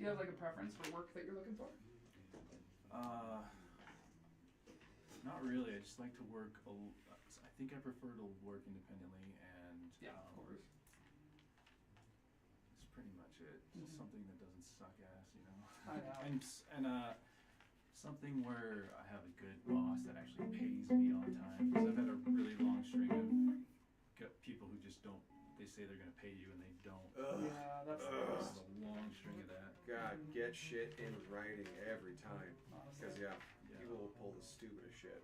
have like a preference for work that you're looking for? Not really. I just like to work. I think I prefer to work independently, and Yeah, of course. that's pretty much it. Just something that doesn't suck ass, you know. I know. And something where I have a good boss that actually pays me on time. Because I've had a really long string of people who just don't. They say they're gonna pay you and they don't. Yeah, that's the This worst. is a long string of that. God, get shit in writing every time. Honestly. Because, yeah, people will pull the stupidest shit.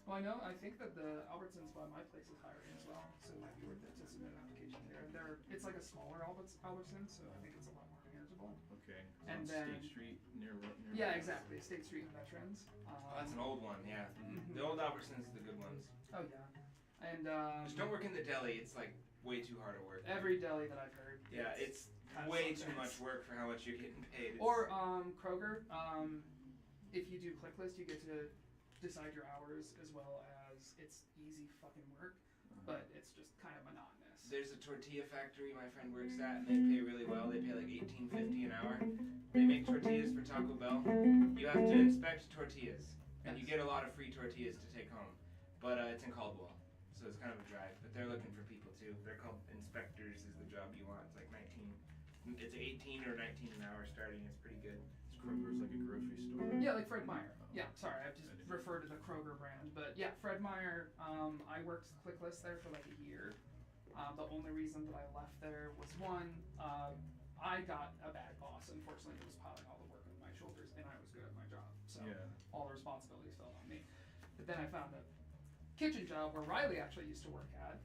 Well, I think that the Albertsons by my place is hiring as well, so it might be worth it to submit an application there. It's like a smaller Albertsons, so I think it's a lot more manageable. Okay. It's And on then- State Street near. Yeah, exactly. State Street and Veterans. Oh, that's an old one, yeah. The old Albertsons are the good ones. Oh yeah, and Just don't work in the deli. It's like way too hard to work. every deli that I've heard. Yeah, it's kind of way sucks. too much work for how much you're getting paid. It's, Or Kroger. If you do ClickList, you get to decide your hours as well as it's easy fucking work, but it's just kind of monotonous. there's a tortilla factory my friend works at, and they pay really well. They pay like $18.50 an hour. They make tortillas for Taco Bell. You have to inspect tortillas, and you get a lot of free tortillas to take home. But it's in Caldwell, so it's kind of a drive. But they're looking for people too. They're called inspectors. Is the job you want? It's like 19. It's 18 or 19 an hour starting. It's pretty good. Kroger's like a grocery store. Yeah, like Fred Meyer. Yeah, sorry, I've just referred to the Kroger brand. But yeah, Fred Meyer, I worked ClickList there for like a year. The only reason that I left there was one, I got a bad boss, unfortunately, who was piling all the work on my shoulders, and I was good at my job. So Yeah. all the responsibilities fell on me. But then I found a kitchen job where Riley actually used to work at,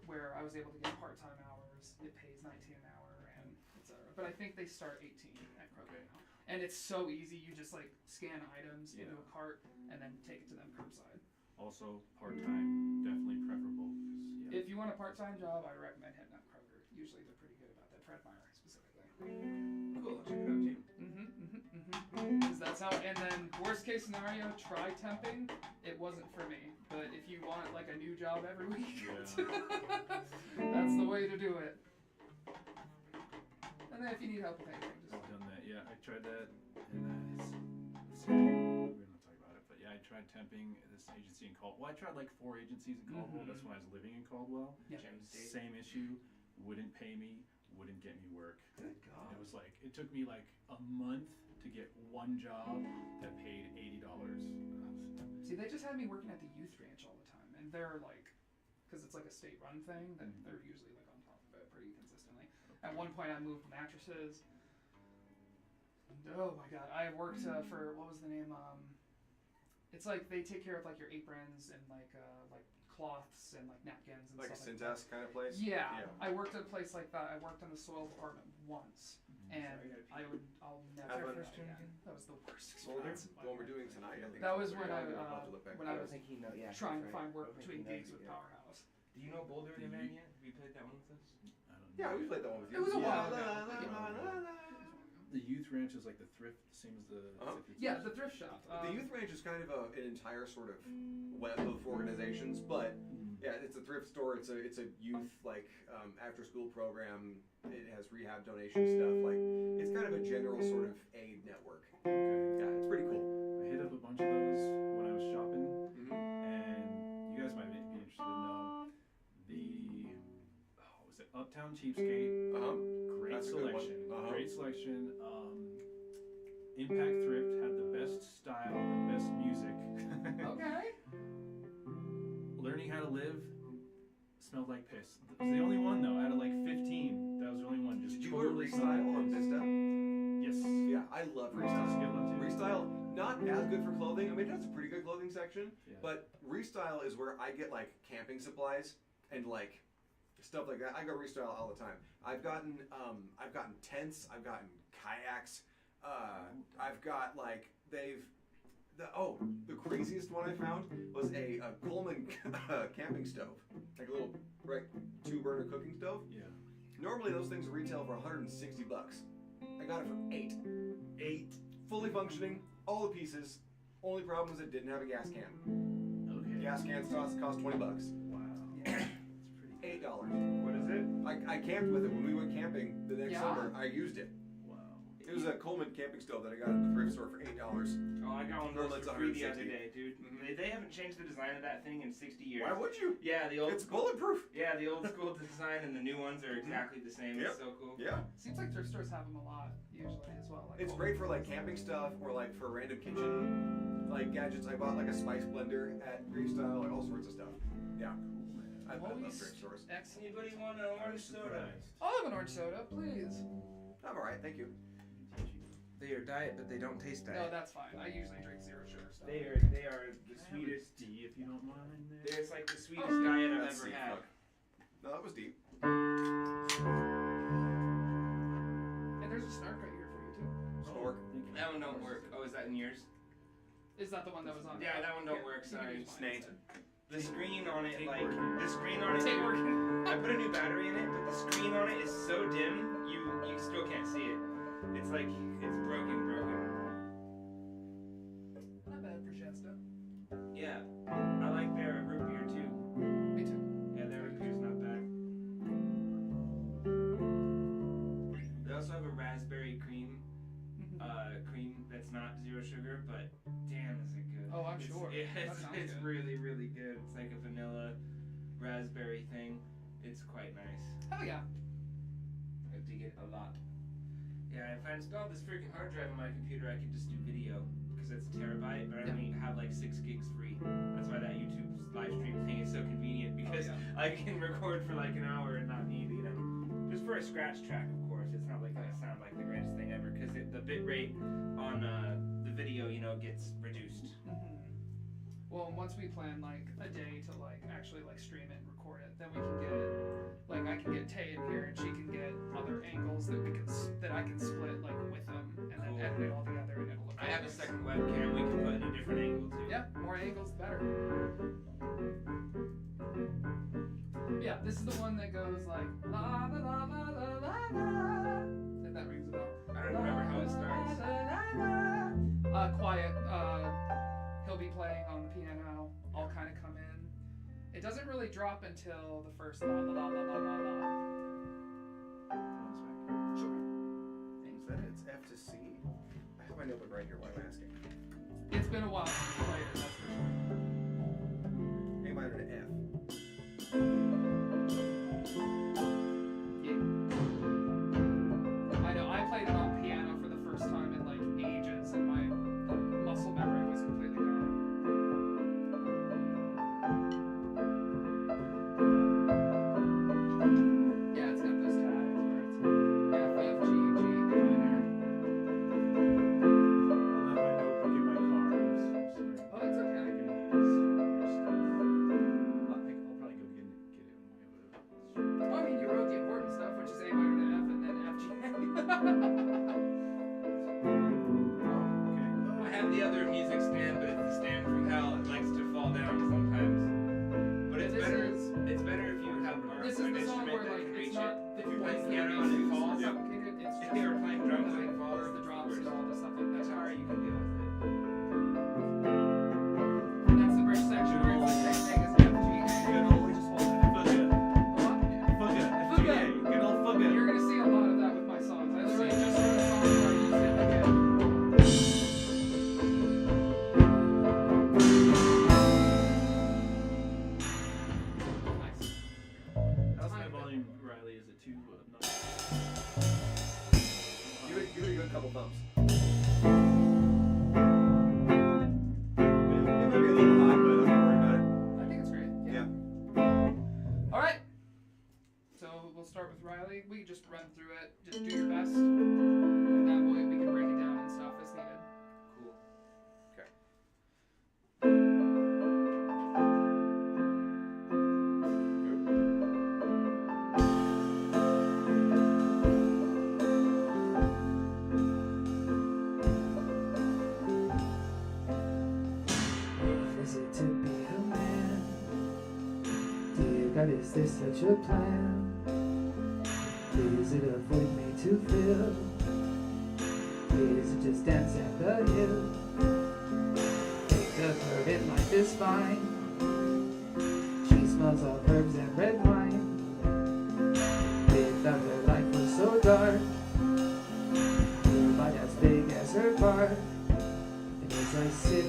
where I was able to get part-time hours. It pays 19 an hour and etc. But I think they start 18 at Kroger Okay. now. And it's so easy. You just like scan items into Yeah. a cart and then take it to them curbside. Also, part-time, definitely preferable. 'Cause, yeah. If you want a part-time job, I recommend hitting up Kroger. Usually they're pretty good about that. Fred Meyer specifically. Cool. I'll check it out too. Because that's how. And then worst case scenario, try temping. It wasn't for me. But if you want like a new job every week, Yeah. that's the way to do it. And then if you need help with anything, just I've done that. Yeah, I tried that, and we're not talking about it, but yeah, I tried temping at this agency in Caldwell. Well, I tried like 4 agencies in Caldwell. That's when I was living in Caldwell. Yeah. Gem State. Same issue. Wouldn't pay me. Wouldn't get me work. Good God. It was like it took me like a month to get one job that paid $80. See, they just had me working at the youth ranch all the time, and they're like, because it's like a state-run thing, then they're usually like on top of it pretty consistently. At one point, I moved mattresses. And, oh my god, I worked for what was the name? It's like they take care of like your aprons and like cloths and like napkins and Like a stuff like that. Cintas kind of place? Yeah, I worked at a place like that. I worked in the soil department once, and I'll never How do about- that again. That was the worst Well, experience. of the my one we're life. doing tonight, I think. That was is when pretty I good. I'll have to look back when at I it. was think he knows. Yeah, trying to that's find right. work I think between he knows gigs it, with yeah. Powerhouse. Do you know Boulder the Man yet? Have you played that one with us? I don't know. Yeah, we played that one with you. It was a Yeah. while ago. The youth ranch is like the thrift, same as the. Yeah, the thrift shop. The youth ranch is kind of an entire sort of web of organizations, but yeah, it's a thrift store. It's a youth like after school program. It has rehab donation stuff. Like it's kind of a general sort of aid network. Okay. Yeah, it's pretty cool. I hit up a bunch of those when I was shopping, Mm-hmm. and you guys might be interested to know was it Uptown Cheapskate? Great That's a good one. selection. Great selection. Impact Thrift had the best style, the best music. Okay. Learning How to Live smelled like piss. It was the only one though, out of like 15. That was the only one. Just Did you go to totally Restyle on Vista? Yes. Yeah, I love Restyle's a good Restyle. one too. Restyle, not as good for clothing. I mean, it has a pretty good clothing section, Yeah. but Restyle is where I get like camping supplies and like stuff like that. I go Restyle all the time. I've gotten tents. I've gotten kayaks. I've got like the craziest one I found was a Coleman camping stove, like a little 2-burner cooking stove. Yeah. Normally those things retail for $160. I got it for $8. Fully functioning, all the pieces. Only problem is it didn't have a gas can. Okay. Gas cans cost $20. Wow. Yeah. It's pretty. $8. What is it? I camped with it when we went camping the next Yeah. summer. I used it. Wow. It was a Coleman camping stove that I got at the thrift store for $8. Oh, I got one of those Berlin's for free the 160. other day, dude. They haven't changed the design of that thing in 60 years. Why would you? Yeah, the old It's bulletproof. Yeah, the old school design and the new ones are exactly the same. Yep. It's so cool. Yeah. Seems like thrift stores have them a lot usually as well. Like It's great for like camping stuff or like for random kitchen like gadgets. I bought like a spice blender at Freestyle, like all sorts of stuff. Yeah. I love Moist. thrift stores. Excellent. Anybody want an orange soda? I'll have an orange soda, please. I'm alright, thank you. They are diet, but they don't taste No, diet. that's fine. I usually drink zero sugar stuff. They are the sweetest. D, if you don't mind. There. It's like the sweetest Oh, diet I've That's ever deep, had. fuck. No, that was deep. And there's a snark right here for you too. Snork. Thank you. That one don't work. Oh, is that in yours? Is that the one that was on? Yeah, that one don't Here, work, you can sorry. use mine Snake. instead. The screen on it, Take like working. the screen on it. It ain't working. I put a new battery in it, but the screen on it is so dim, you still can't see it. It's like it's broken. Not bad for Shasta. Yeah, I like their root beer too. Me too. Yeah, their root beer's not bad. They also have a raspberry cream that's not zero sugar, but damn, is it good. Oh, I'm It's- sure. Yeah, That it's, sounds it's good. really, really good. It's like a vanilla raspberry thing. It's quite nice. Hell yeah. I dig it a lot. Yeah, if I installed this freaking hard drive on my computer, I could just do video because it's a terabyte, but I only have like 6 gigs free. That's why that YouTube live stream thing is so convenient because yeah. I can record for like an hour and not need, just for a scratch track, of course. It's not like gonna sound like the greatest thing ever because the bit rate on the video, gets reduced. Mm-hmm. Well, once we plan like a day to like actually like stream it and record it, then we can get like I can get Tay in here and she can get other angles that we can that I can split like with them and then Cool. edit it all together and it'll look. I have a nice. second webcam we can put in a different angle too. Yeah, more angles the better. Yeah, this is the one that goes like la la la la la la la. If that rings a bell. I don't remember how it starts. Quiet. He'll be playing on the piano. I'll kind of come in. It doesn't really drop until the first la la la la la la la. Sure. Is that it? It's F to C? I have my notebook right here. Why am I asking? It's been a while since we played it, that's for sure. A minor to F. I know. I played it on piano for the first time in like ages, and my muscle memory was completely gone. Yeah, it's got those tags where it's F, F, G, G, minor. I left my notebook in my car. I'm Oh, that's okay. sorry. I'm gonna use your stuff. I'll probably go get it on my way. Oh, I mean, you wrote the important stuff, which is A minor to F, and then F, G. I have the other music stand, but it's the stand from hell. It likes to fall down sometimes. But it's This better. is- It's better if you have This an is the song instrument where that like can it's reach not it. the If you're points playing that piano are and it used falls, suffocated, it's if just they were playing drums and it falls, it's the it's drops worst. and all the stuff like that. Guitar, you can deal with it. And that's the bridge section where it's the same thing as F, G, A. Good old, just hold it. Fugga. What? Fugga. Fugga. FGA. Good old Fugga. You're gonna see a lot of that with my songs. I literally just wrote a song where I used it again. Nice. How's my volume, Riley? Is it too obnoxious? Give it a good couple bumps. It might be a little hot, but I'm not worried about it. I think it's great. Yeah. All right. So we'll start with Riley. We can just run through it. Just do your best, and that way we can break it down and stuff as needed. Cool. Is it to be a man? Dear God, is this such a plan? Is it a void made to fill? Is it just dance at the hill? Picked up her in life is fine. She smells of herbs and red wine. With so dark. But as big as her bar. And as I sit,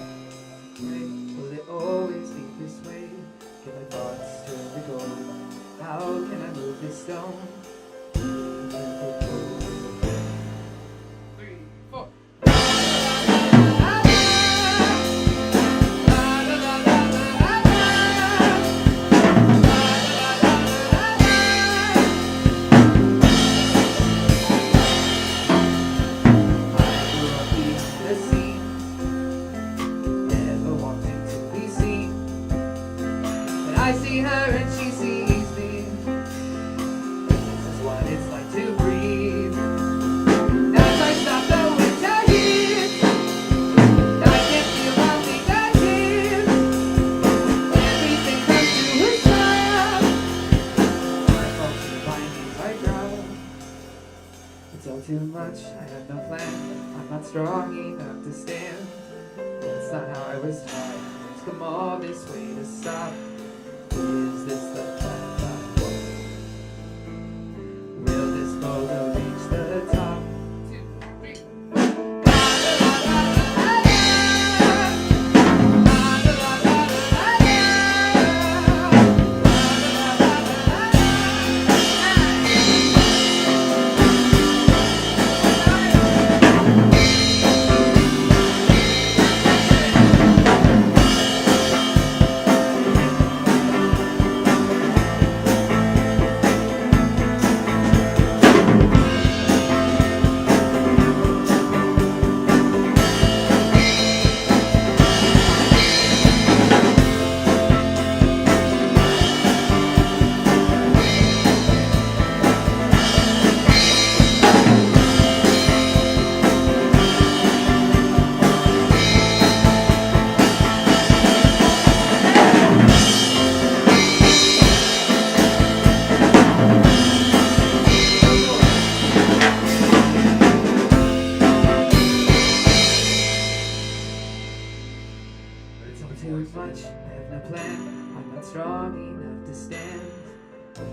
pray, will it always be this way? Can my thoughts turn to gold? How can I move this stone? 3, 4. I see her and she sees me. This is what it's like to breathe. As I stop the winter heat, I can feel my fingertips. Everything comes to a stop. My faults and bindings I drop. It's all too much, I have no plan. I'm not strong enough to stand. That's not how I was taught. It's come all this way to stop. Is this the path I want? Will this boulder reach the top? 2, 3. It's all too much, I have no plan. I'm not strong enough to stand.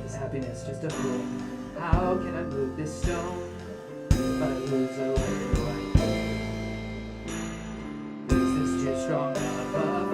Is happiness just a fool? How can I move this stone? If I lose away, do I go? Is this too strong of a foe?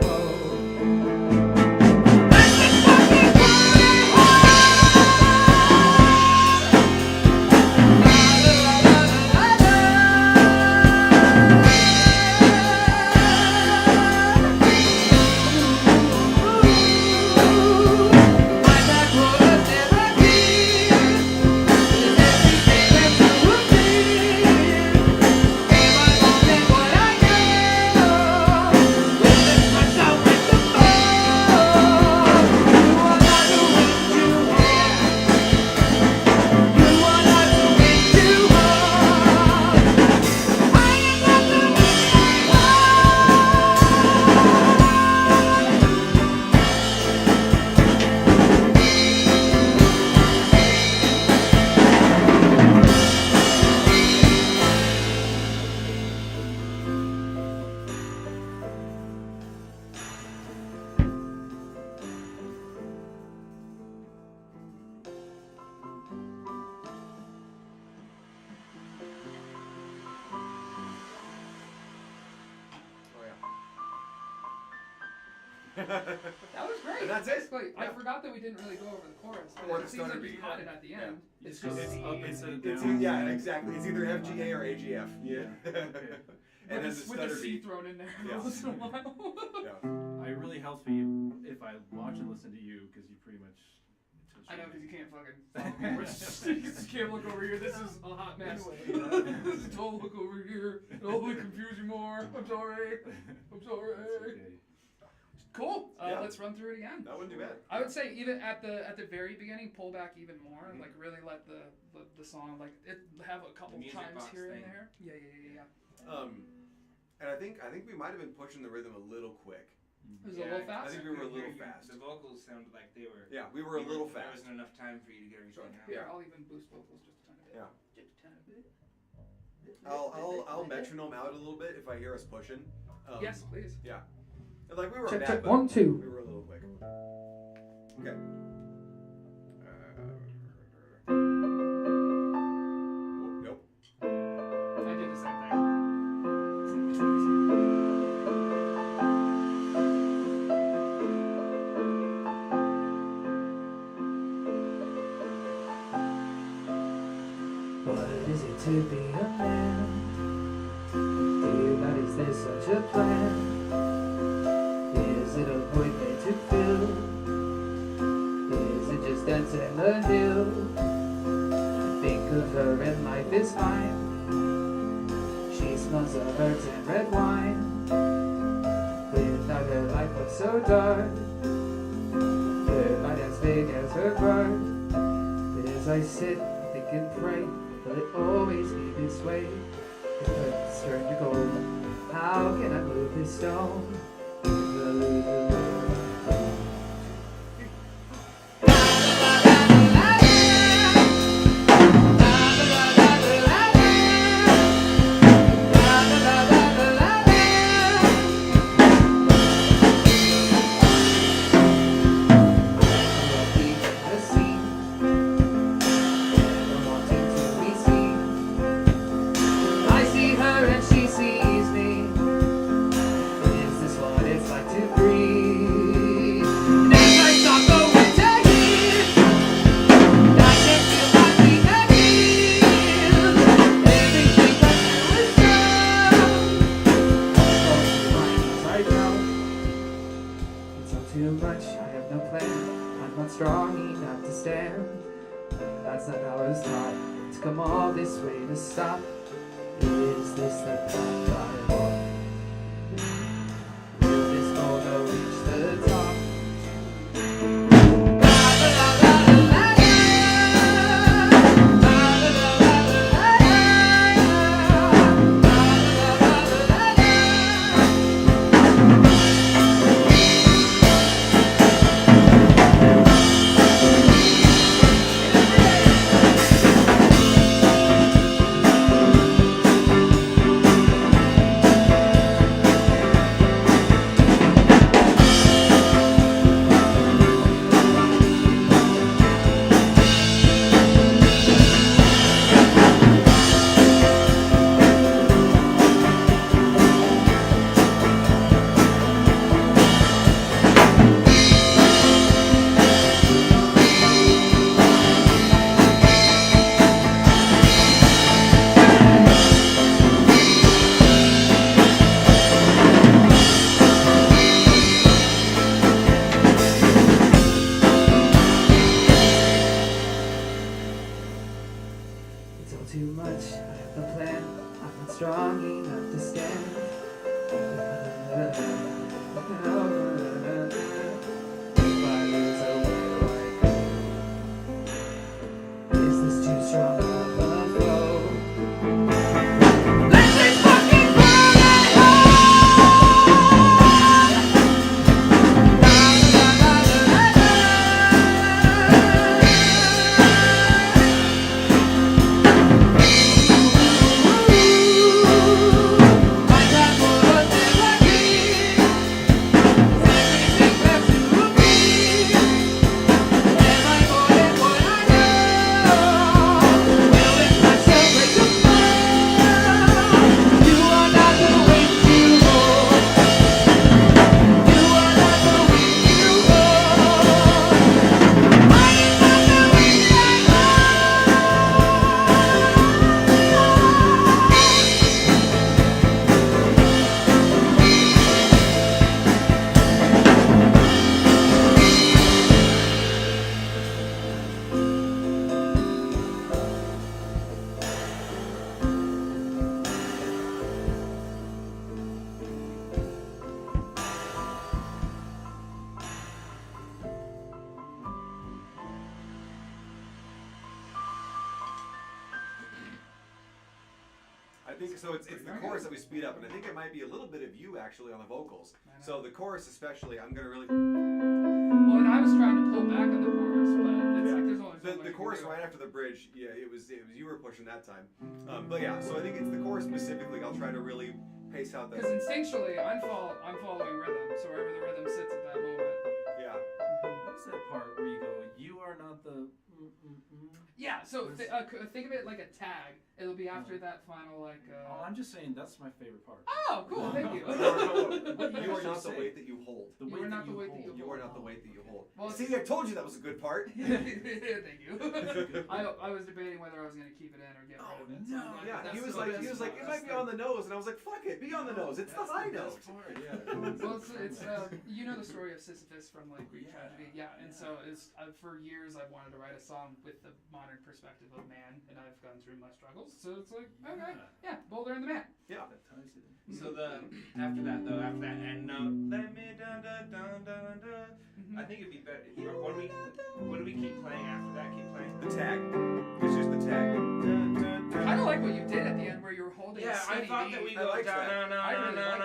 That was great. And that's it. Basically, I Yeah. forgot that we didn't really go over the chorus. But Or it the seems stutter like you beat. had it at the end. It's just just up instead of It's down. yeah, exactly. It's either FGA or AGF. Yeah. And then the with a stutter C beat. thrown in there Yeah. once in a while. Yeah. It really helps me if I watch and listen to you because you pretty much. I know, because you can't fucking follow me. You just can't look over here. This is a hot mess. Don't look over here. It'll only confuse you more. I'm sorry. I'm sorry. That's okay. Cool. Yeah. Let's run through it again. That wouldn't do bad. I would say even at the very beginning, pull back even more. Like really let the song like it have a couple The music times box here thing. and there. Yeah. And I think we might have been pushing the rhythm a little quick. It was a little fast. I think we were a little fast. The vocals sounded like they were. Yeah, we were a little There fast. wasn't enough time for you to get everything out. Here, I'll even boost vocals just a tiny bit. Yeah. Just a tiny bit. I'll metronome out a little bit if I hear us pushing. Yes, please. Yeah. And like we were Check, on check, that, but 1, 2. we were a little quick. Okay. What is it to be a man? Dear God, is there such a plan? Is it a void made to fill? Is it just dance in the hill? Think of her and life is fine. She smells of herbs and red wine. Without her life was so dark. Her mind as big as her heart. As I sit, think and pray, will it always be this way? If it's turned to gold, how can I move this stone? Too much, I have no plan. I'm not strong enough to stand. That's not how I was taught to come all this way to stop. Is this the path I walk? Will this photo reach the top? It's all too much, I have no plan. I'm not strong enough to stand. If I lose, oh, where do I go? Is this too strong of a flow? Let this fucking world at I think so. It's the chorus that we speed up, and I think it might be a little bit of you actually on the vocals. So the chorus, especially, I'm gonna really. Well, and I was trying to pull back on the chorus, but it's like there's only so much The you chorus can do. right after the bridge. Yeah, it was you were pushing that time. But yeah, so I think it's the chorus specifically. I'll try to really pace out that. Because instinctually, I'm following rhythm, so wherever the rhythm sits at that moment. Yeah. What's that part where you go, you are not the Yeah, so think of it like a tag. It'll be after that final like. Oh, I'm just saying that's my favorite part. Oh, cool! Thank you. You are not the weight that you hold. The You weight are not that the weight that hold. you You are not the weight that you hold. Well, See, I told you that was a good part. Thank you. I was debating whether I was gonna keep it in or get rid of it. So I'm like, Yeah, that's he was the like, best part. it might be on the nose, and I was like, fuck it, be on the nose. It's the high note. Well, it's you know the story of Sisyphus from like Greek tragedy, yeah. And so it's for years I've wanted to write a song with the modern perspective of man, and I've gone through my struggles. So it's like, okay, yeah, Boulder and the Man. Yeah. That ties it in. So after that end note, let me dun dun dun dun dun. I think it'd be better. What do we keep playing after that? Keep playing. The tag. It's just the tag. Kind of like what you did at the end, where you were holding. Yeah, a I steady thought beat. that we I go liked that. down. I really liked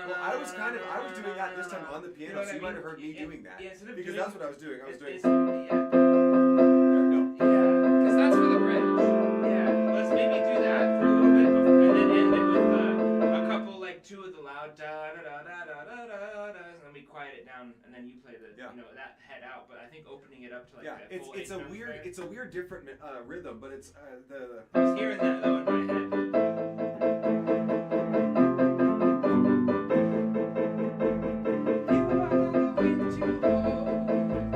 Well, I was doing that this time on the piano, so you might have heard me doing that. Yeah, instead of Because doing, that's what I was doing. I was doing. yeah, Because that's for the bridge. yeah. Let's maybe do that for a little bit, and then end it with a couple, like two of the loud da da da da da da da da, and then we quiet it down, and then you play the that head out. But I think opening it up to like Yeah, that full it's a weird different rhythm, but it's the. I was hearing that though in my head.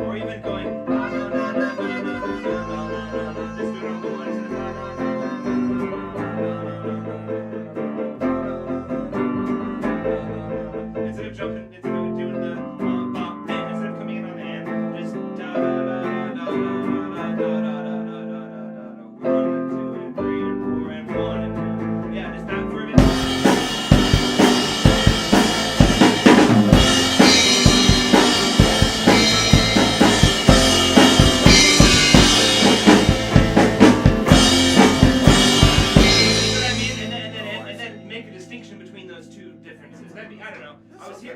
Or even going na na na na na na na na na, just doing all the ones na na na na na. Instead of jumping, instead of doing the bop, and instead of coming in on the end, just da da da da da da da da da da da. 1 and 2 and 3 and 4 and 1 and 2. Yeah, just that for a bit.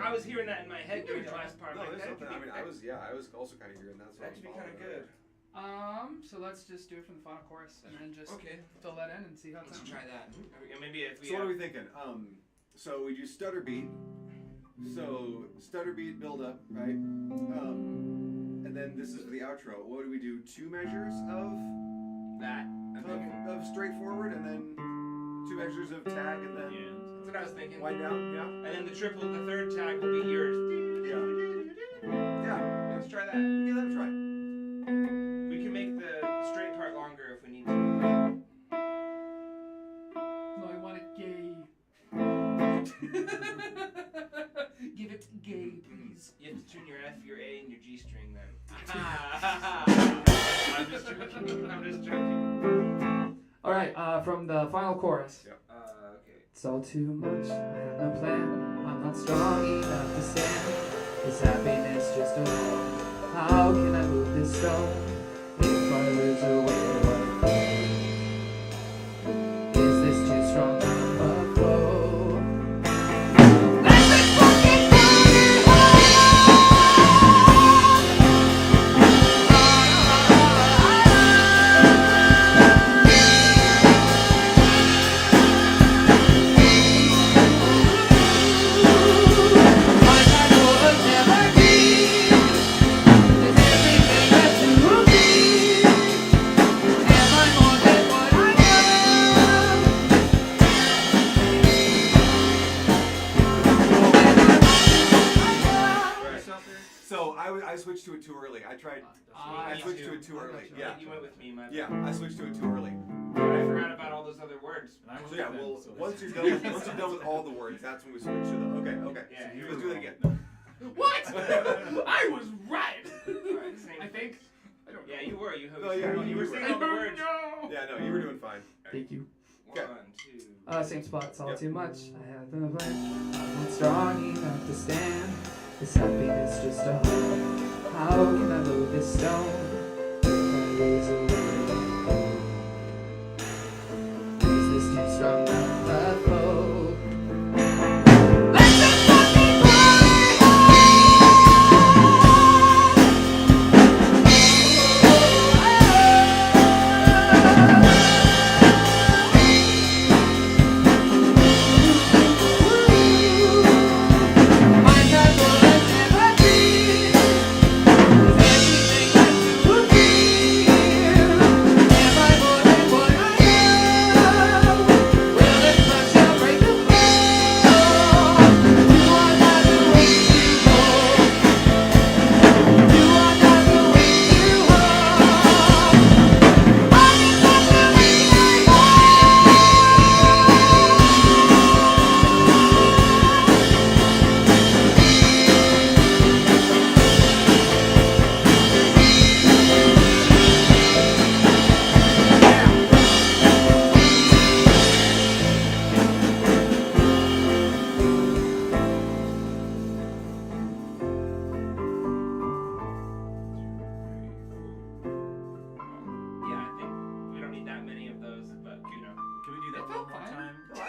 I was hearing that in my head during the last part. No, Like, there's that something. could I be- mean, I was also kind of hearing that. So That could be kind of good. So let's just do it from the final chorus, and then just Okay. fill that in and see how it Let's sounds. try that. Maybe if we. So what are we thinking? So we do stutter beat. So stutter beat build up, right? And then this is the outro. What do we do? 2 measures of straightforward, and then 2 measures of tag, and then That's what I was thinking. wind down. Yeah. And then the third tag will be yours. Yeah. Let's try that. Give that a try. We can make the straight part longer if we need to. No, I want it gay. Give it gay, please. You have to tune your F, your A, and your G string then. I'm just joking. All right, from the final chorus. Yeah. Okay. It's all too much. I have no plan. I'm not strong enough to stand. Is happiness just a hole? How can I move this stone? If I lose away, what is this too strong of a flow? Let me fucking So I switched to it too early. I tried. I Me switched too. to it too early. Yeah. You went with me, my Yeah. I switched to it too early. I forgot about all those other words. And I was So yeah. with them, Well, so once that's- you're done with all the words, that's when we switch to the. Okay. Yeah, you Let's were do it wrong. again. What? I was right. Alright, same. I think. I don't know. Yeah, you were. You No, yeah, you you were were. saying I all the don't words. know. Yeah. No, you were doing fine. Thank you. Okay. 1, 2. Same spot. It's all Yep. too much. I have no plan. I'm not strong enough to stand. This happiness just a hole. How can I move this stone? If I lose away, is this too strong of a foe? Let the fucking Everything that you would be.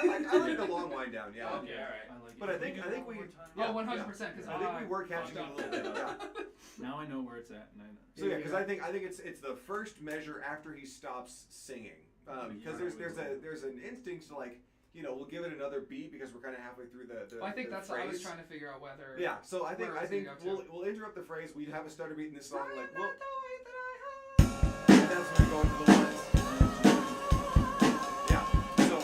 I like the long wind down. Yeah. Okay, alright. I like it. But I Can think- do I it think one we- more time? Oh, 100%. Because I think we were catching it a fucked little bit. up. Yeah. Now I know where it's at, and I know. So yeah, because I think it's the first measure after he stops singing. Because there's an instinct to like, you know, we'll give it another beat because we're kind of halfway through the Well, I think the that's phrase. what I was trying to figure out whether. Yeah, so I think Where else do you go to? we'll interrupt the phrase. We'd have a stutter beat in this song, like Not well, the way that I have. and that's when we go into the lines. Yeah. So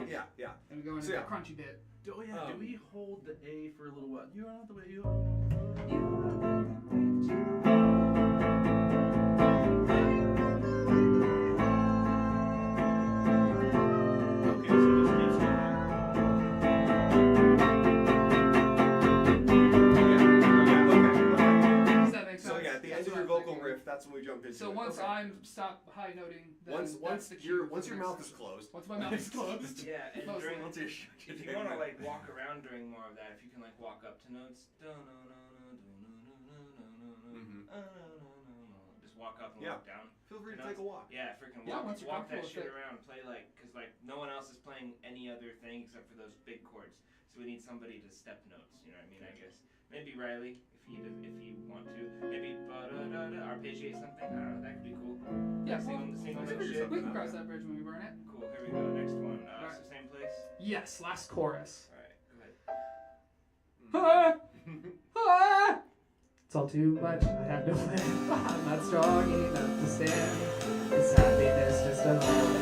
yeah. Yeah. And we go into So, the yeah. crunchy bit. Oh yeah, do we hold the A for a little while? You're not the way you. Okay, so this keeps going. Okay. Does that make sense? So yeah, at the end That's of what your I'm vocal thinking. riff, that's when we jump into. So it. once Okay. I'm stop high noting, then once that's the cue for once the your next mouth is section. closed. Once my mouth is closed. Yeah, and Mostly. during, Once you if you want to like walk around during more of that, if you can like walk up to notes, just walk up and Yeah. walk down. Feel free to No, take a walk. Yeah, freaking Yeah, walk, once you're walk that comfortable shit with it. around. Play like, cause like no one else is playing any other thing except for those big chords. So we need somebody to step notes. You know what I mean? I guess maybe Riley, if you want to. Maybe arpeggiate something. I don't know. That could be cool. Yeah, Single well, note we shit. can cross that bridge when we burn it. Cool. Here we go. Next one. Alright. So same place. Yes, last chorus. All right. Go Ah! ahead. Ah! It's all too much, I have no plan. I'm not strong enough to stand this happiness just alone.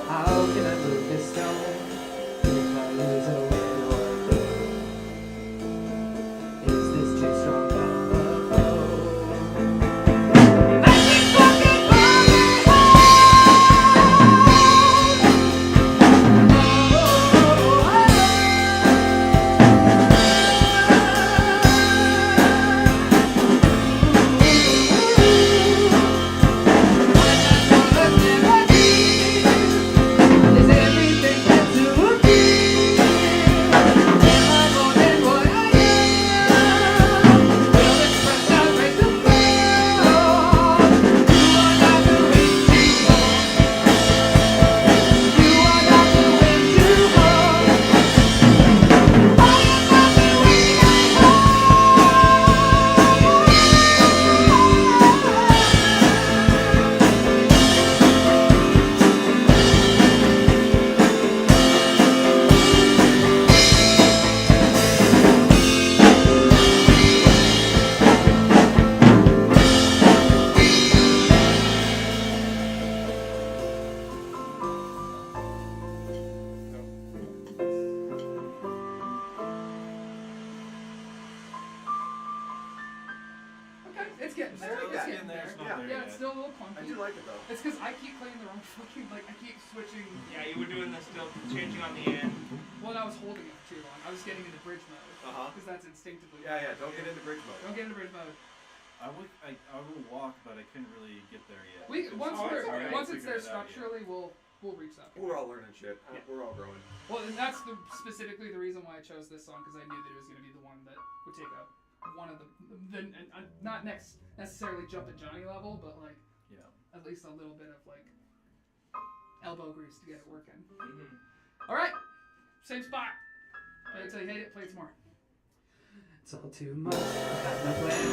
How can I move this stone if I lose a will or go? Is this too strong of a foe? I keep walking Is everything meant to appear? Am I more than what I am? Will express out right to fall? You are not the way to hold. You are not the way to hold. I am not the way I Okay, it's getting there. Still It's getting getting there. It's not Yeah. there Yeah, yet. it's still a little I clunky. do like it though. It's because I keep playing the wrong fucking, like, I keep switching. Yeah, you were doing this still changing on the end. Well, I was holding it for too long. I was getting into bridge mode. Uh-huh. Because that's instinctively. Yeah. Don't get into bridge mode. Don't get into bridge mode. I will walk, but I couldn't really get there yet. We Because once Oh, we're it's alright. once it's there Figure it out yet. structurally, we'll reach that point. We're all learning shit. Yeah. We're all growing. Well, and that's specifically the reason why I chose this song because I knew that it was going to be the one that would take one of the not necessarily jumping Johnny level, but like Yeah. at least a little bit of like elbow grease to get it working. Mm-hmm. All right, same spot. Play it till you hate it. Play it some more. It's all too much, I have no plan.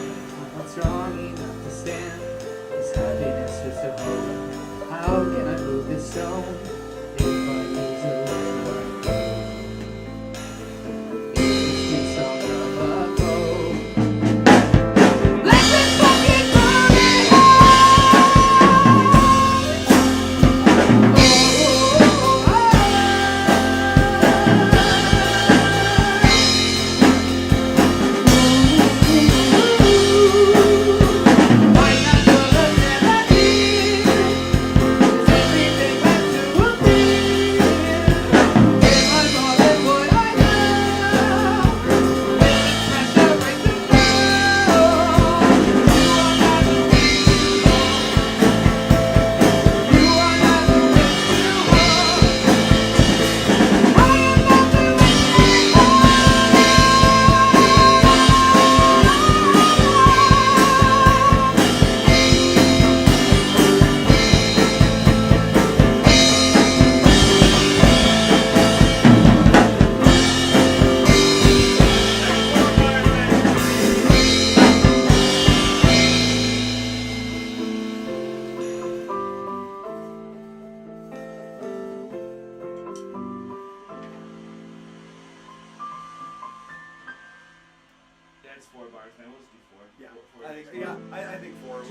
I'm not strong enough to stand this happiness just a hold. How can I move this stone if I lose a will or go? Is this too strong of a foe? Let this fucking burning Why not the melody? Is everything meant to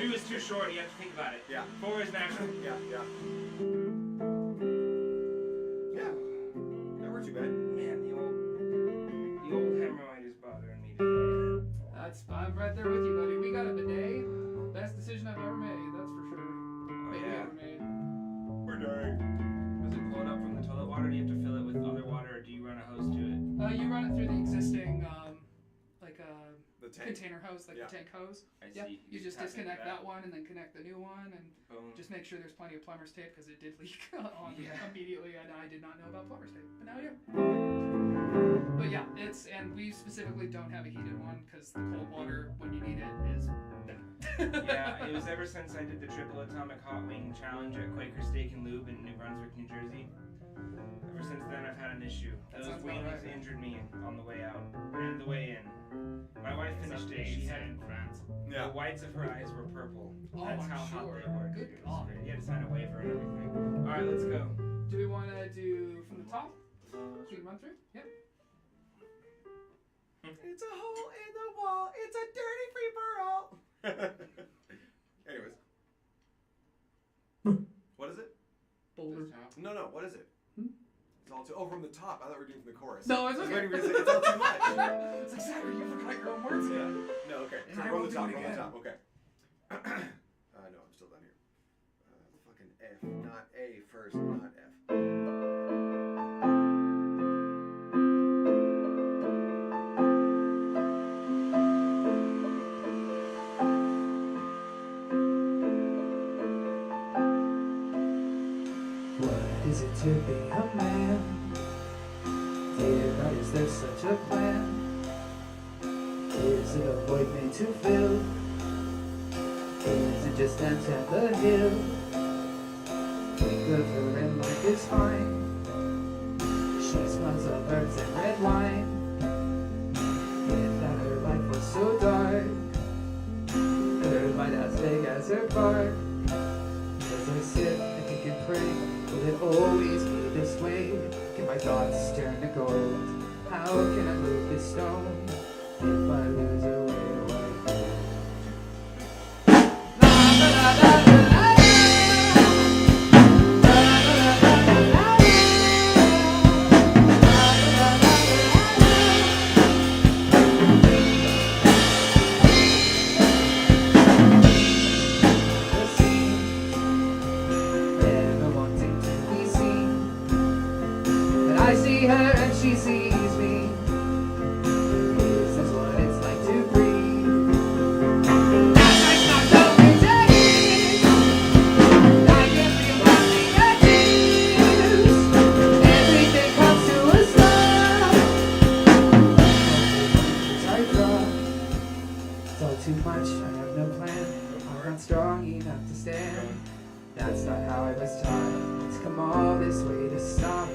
2 is too short. You have to think about it. Yeah. 4 is natural. Yeah. That weren't too bad. Man, the old hemorrhoid is bothering me today. I'm right there with you, buddy. We got a bidet. Best decision I've ever made. That's for sure. Oh Maybe yeah. ever made. We're dying. Does it pull it up from the toilet water? Do you have to fill it with other water, or do you run a hose to it? You run it through the existing, The tank. container hose, Yeah. the tank hose. I Yep. see. You just tap into disconnect that one and then connect the new one, and Boom. just make sure there's plenty of plumber's tape because it did leak on Yeah. immediately, and I did not know about plumber's tape, but now I do. But yeah, and we specifically don't have a heated one because the cold water when you need it is. Yeah, it was ever since I did the triple atomic hot wing challenge at Quaker Steak and Lube in New Brunswick, New Jersey. Ever since then, I've had an issue. That Those sounds about wings right. injured me on the way out and the way in. My wife finished it. She had Yeah. the whites of her eyes were purple. Oh, That's I'm how hot sure. they were. Good It was God. great. You had to sign a waiver and everything. All right, let's go. Do we want to do from the top? So we can run through? Yep. It's a hole in the wall. It's a dirty free for all. Anyways. What is it? Boulder. No. What is it? It's all too. Oh, from the top. I thought we were doing from the chorus. No, it's I was okay. waiting for you to say it's all too much. It's like, Zachary, you forgot your own words again. No, okay. And So I from will the do top. it From the again. top. Okay. No, I'm still down here. The fucking F, not A first, not F. What is it to be a man? Dear God, is there such a plan? Is it a void made to fill? Is it just ants at the hill? Think of her and life is fine. She smells of herbs and red wine. Without her life was so dark. Her light as big as her bark. As I sit, I think and pray, will it always be this way? Can my thoughts turn to gold? How can I move this stone if I lose a way like this? Never wanting to be seen, and I see her and she sees me. Is this what it's like to breathe? That night's not so pretend. I can feel my fingertips. Everything comes to a stop. I drop. It's all too much. I have no plan. I'm not strong enough to stand. That's not how I was taught. It's come all this way to stop.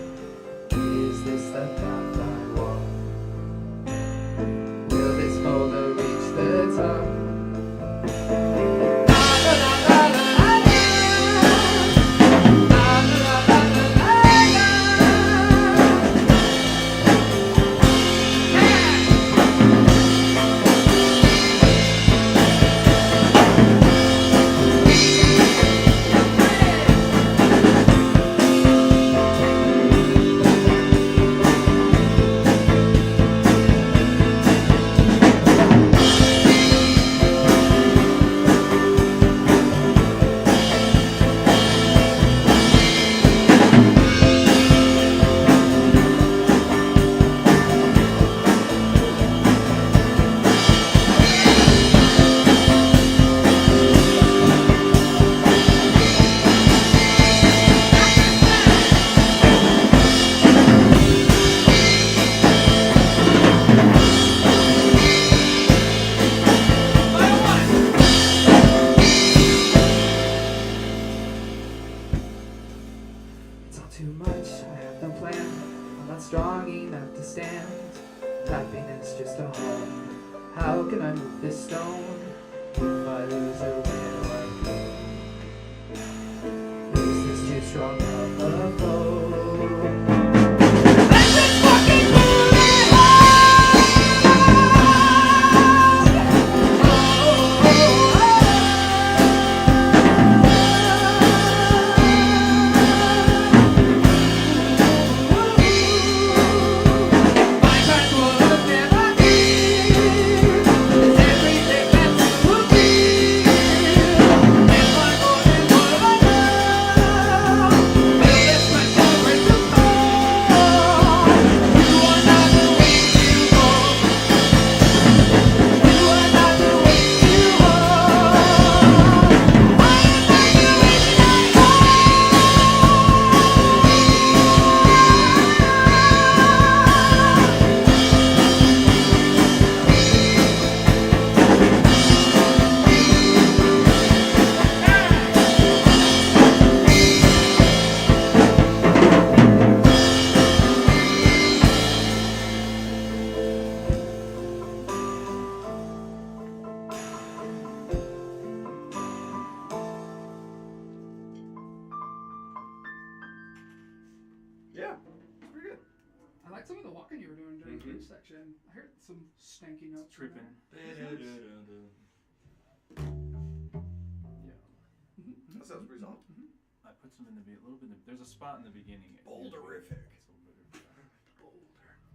Is this the path I walk? Will this boulder reach the top? It's all too much, I have no plan. I'm not strong enough to stand. Happiness just a home. How can I move this stone if I lose a where I go? Is this too strong of a foe? Let's just fucking move it on! Oh, oh, oh, oh. Yeah, it's pretty good. I like some of the walking you were doing during Mhm. the section. I heard some stanky notes. from Tripping. that. Yeah. That sounds pretty solid. I put some in the a little bit. There's a spot in the beginning. Boulderific. It's a little bit-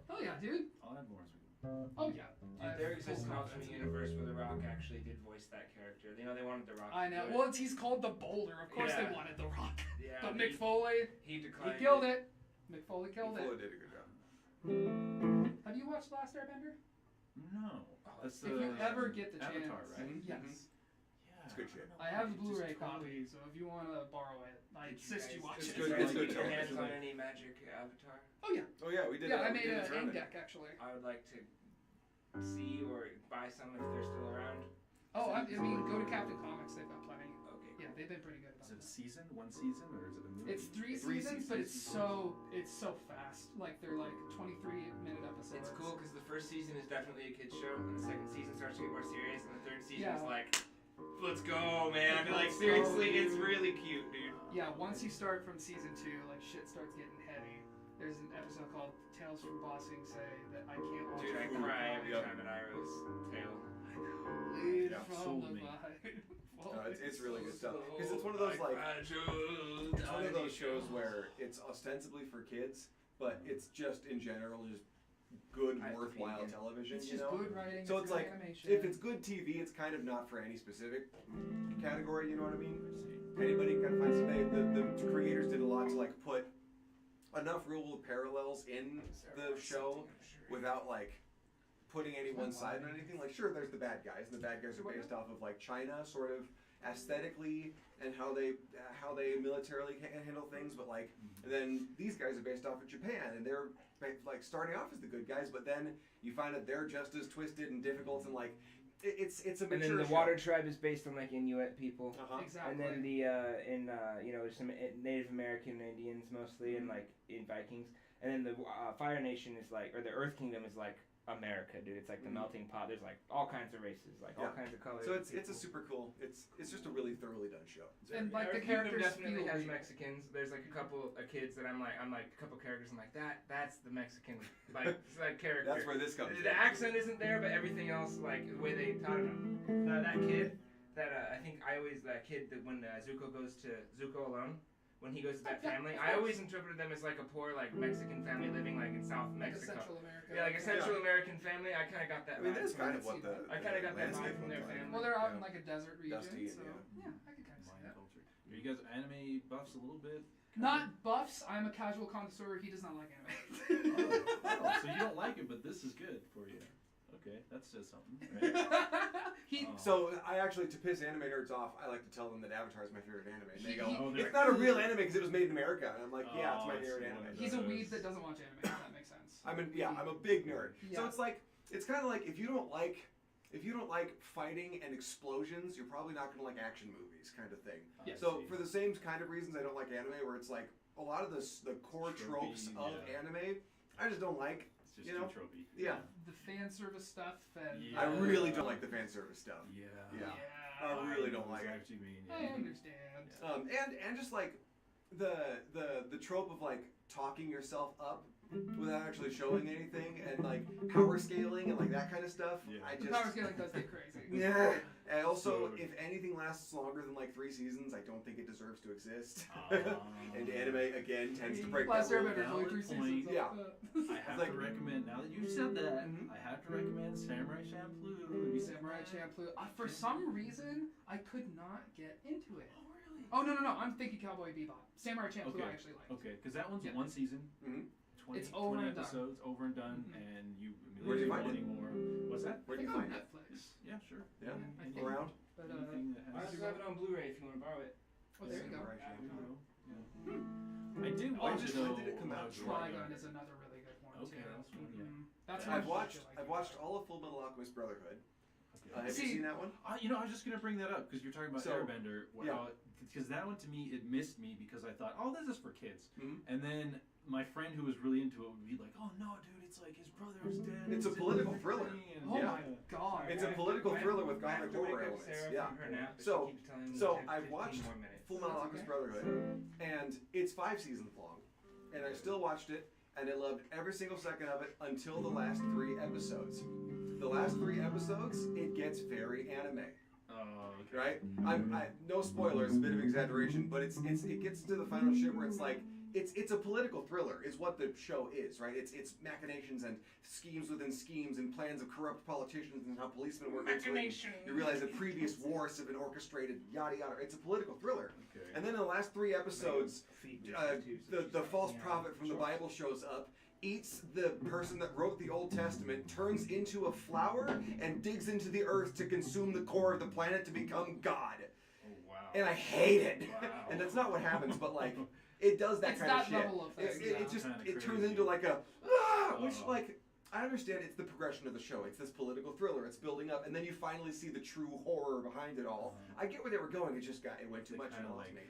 Oh yeah, dude. I'll add more as we go. Oh yeah. Dude, there exists an alternate universe where The Rock actually did voice that character. You know, they wanted The Rock. I to know. do it. Well, he's called the Boulder. Of course Yeah. they wanted The Rock. Yeah, But Mick Foley, he he declined. killed it. Mick Foley killed Fuller it. did a good job. Have you watched Last Airbender? No. That's If you the ever get the Avatar, chance, right? Mhm. yes. Yeah. It's good shit. I have the Just Blu-ray totally- copy, so if you want to borrow it, I Did insist you guys- watch It's it. good- Did it's you good get your hands television. on any magic Avatar? Oh yeah. Oh yeah, we did. Yeah, I we made did a an AIM tournament. deck actually. I would like to see or buy some if they're still around. Oh, I mean, go to Captain Comics. They've got plenty. Okay. Yeah, they've been pretty good Is about it a that. season? One season, or is it a movie? It's three Three seasons, but it's seasons. so fast. Like they're like 23-minute episodes. It's cool because the first season is definitely a kid's show, and the second season starts to get more serious, and the third season is Yeah. like, let's go, man. Like Let's go, seriously, dude. it's really cute, dude. Yeah, once you start from season 2, like shit starts getting heavy. There's an episode called Tales from Bossing Say that I can't watch. Dude, I without cry every Yep. time an Iroh's tail. Lead Yeah, from sold the me. vibe. No, it's really good stuff. Because it's one of those like it's one of those shows where it's ostensibly for kids, but it's just in general just good, I have to worthwhile pee again. television. It's you just know. good writing. So it's it's good like, animation. If it's good TV, it's kind of not for any specific category. You know what I mean? Anybody can kind of find some. The creators did a lot to like put enough real parallels in the show without like putting any one side on anything. Like, sure, there's the bad guys, and the bad guys are based off of like China, sort of aesthetically, and how they militarily handle things. But like, and then these guys are based off of Japan, and they're like starting off as the good guys, but then you find that they're just as twisted and difficult, and like it's a mature And then the show. Water Tribe is based on like Inuit people. Uh-huh. Exactly. And then the you know, some Native American Indians mostly, and like in Vikings. And then the Fire Nation is like, or the Earth Kingdom is like America, dude. It's like the melting pot. There's like all kinds of races, like all Yeah. kinds of colors. So of it's a people. super cool. It's just a really thoroughly done show. It's And, very like, good. the Earth Kingdom characters definitely feel has real. Mexicans. There's like a couple of kids that I'm like a couple characters. I'm like that's the Mexican like it's like character. That's where this comes in. The accent isn't there, but everything else, like the way they taught him. That kid, I think that kid that when Zuko goes to Zuko alone, when he goes to that Yeah, family, of I course. always interpreted them as like a poor like Mexican family living like in South like a Mexico. Central America. Yeah, like a Central American family. I kind of got that. I mean, vibe that's from kind it. of what the I kinda got that landscape vibe from their looked like. family. Well, they're out Yeah. in like a desert region, Dusty, so yeah. yeah, I could kind of see Mayan that. culture. Are you guys anime buffs a little bit? Not buffs. I'm a casual connoisseur. He does not like anime. Oh, so you don't like it, but this is good for you. Okay, that says something, right? He Oh. So I actually, to piss anime nerds off, I like to tell them that Avatar is my favorite anime. And they go, He- Oh, they're it's not a real anime because it was made in America. And I'm like, yeah, it's Oh, my it's favorite one anime. of he's a those. weed that doesn't watch anime. If that makes sense. I'm a big nerd. Yeah. So it's like, it's kind of like if you don't like fighting and explosions, you're probably not gonna like action movies, kind of thing. I So see. for the same kind of reasons I don't like anime, where it's like a lot of the core tropes Tropey, of yeah. anime, I just don't like. It's just you know? too tropey. Yeah. The fan service stuff and Yeah. I really don't like the fan service stuff. Yeah. Yeah. I really don't like I know it. what you mean. I Yeah. understand. And just like the trope of like talking yourself up without actually showing anything, and like power scaling and like that kind of stuff. Yeah. I The just power scaling does get crazy. yeah. And also, So- if anything lasts longer than like 3 seasons, I don't think it deserves to exist. Um, And anime again tends to break Last that rule. Airbender, only 3 Valid seasons. point. Yeah. I have like- to recommend, now that you've said that, Mhm. I have to recommend Samurai Champloo. Samurai Champloo. For some reason, I could not get into it. Oh, really? Oh no! I'm thinking Cowboy Bebop. Samurai Champloo Okay. I actually like. Okay, because that one's Yeah. one season, Mhm. 20, It's over 20 and done. episodes, over and done, Mhm. and you Where'd you immediately find it? wanting more. What's that? Where I do you think on find it? Netflix. Yeah, sure. Yeah. I think. Around? But Anything that I has. also have it on Blu-ray if you want to borrow it. oh, there you go. Samurai There you Champloo. go. Yeah. I did Oh, watch just it when though. did it come when I out? was growing Trigun up. is another really good one Okay, too. that's one, yeah. Mhm. That's Yeah. one I've watched I watched all of Full Metal Alchemist Brotherhood. Okay. Have See- you seen that one? You know, I was just gonna bring that up because you're talking about So, Airbender. yeah. Because that one to me, it missed me because I thought, oh, this is for kids. Mhm. And then my friend who was really into it would be like, oh no, dude, it's like his brother was dead. It's a in political the thriller. thing," and Oh Yeah. my god. It's a political thriller with I have gothic to wake horror up elements. Sarah Yeah. from her nap, but So- she keeps telling me so 10, I've 15 watched more minutes. Full Metal That's Alchemist okay. Brotherhood, and it's 5 seasons long, and I still watched it, and I loved every single second of it until the last 3 episodes. The last 3 episodes, it gets very anime. Oh, okay. Right? No spoilers, a bit of exaggeration, but it gets to the final shit where it's like it's a political thriller is what the show is, right? It's machinations and schemes within schemes and plans of corrupt politicians and how policemen work into it. You realize that previous wars have been orchestrated, yada yada. It's a political thriller. Okay. And then in the last 3 episodes, the false prophet from the Bible shows up, eats the person that wrote the Old Testament, turns into a flower, and digs into the earth to consume the core of the planet to become God. Oh, wow. And I hate it. Wow. And that's not what happens, but like, it does that It's kind that of shit. level of thing, It just, Kinda it turns crazy. into like a, which Oh. like, I understand it's the progression of the show. It's this political thriller. It's building up, and then you finally see the true horror behind it all. I get where they were going. It just it went too They much and kinda lost like me.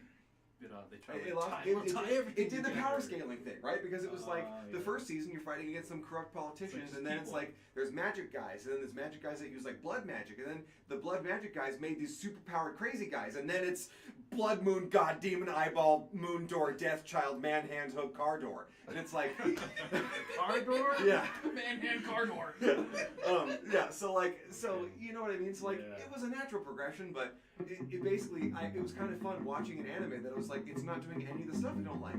They try It to lost. tie, It everything did the power together. scaling thing, right? Because it was like the yeah. first season you're fighting against some corrupt politicians, just and then it's people. like there's magic guys, and then there's magic guys that use like blood magic, and then the blood magic guys made these super powered crazy guys, and then it's blood moon god demon eyeball moon door death child man hand hook car door, and it's like Car door? yeah. Man-hand car door. Yeah, so you know what I mean? So like, Yeah. it was a natural progression, but it basically, it was kind of fun watching an anime that I was like, it's not doing any of the stuff I don't like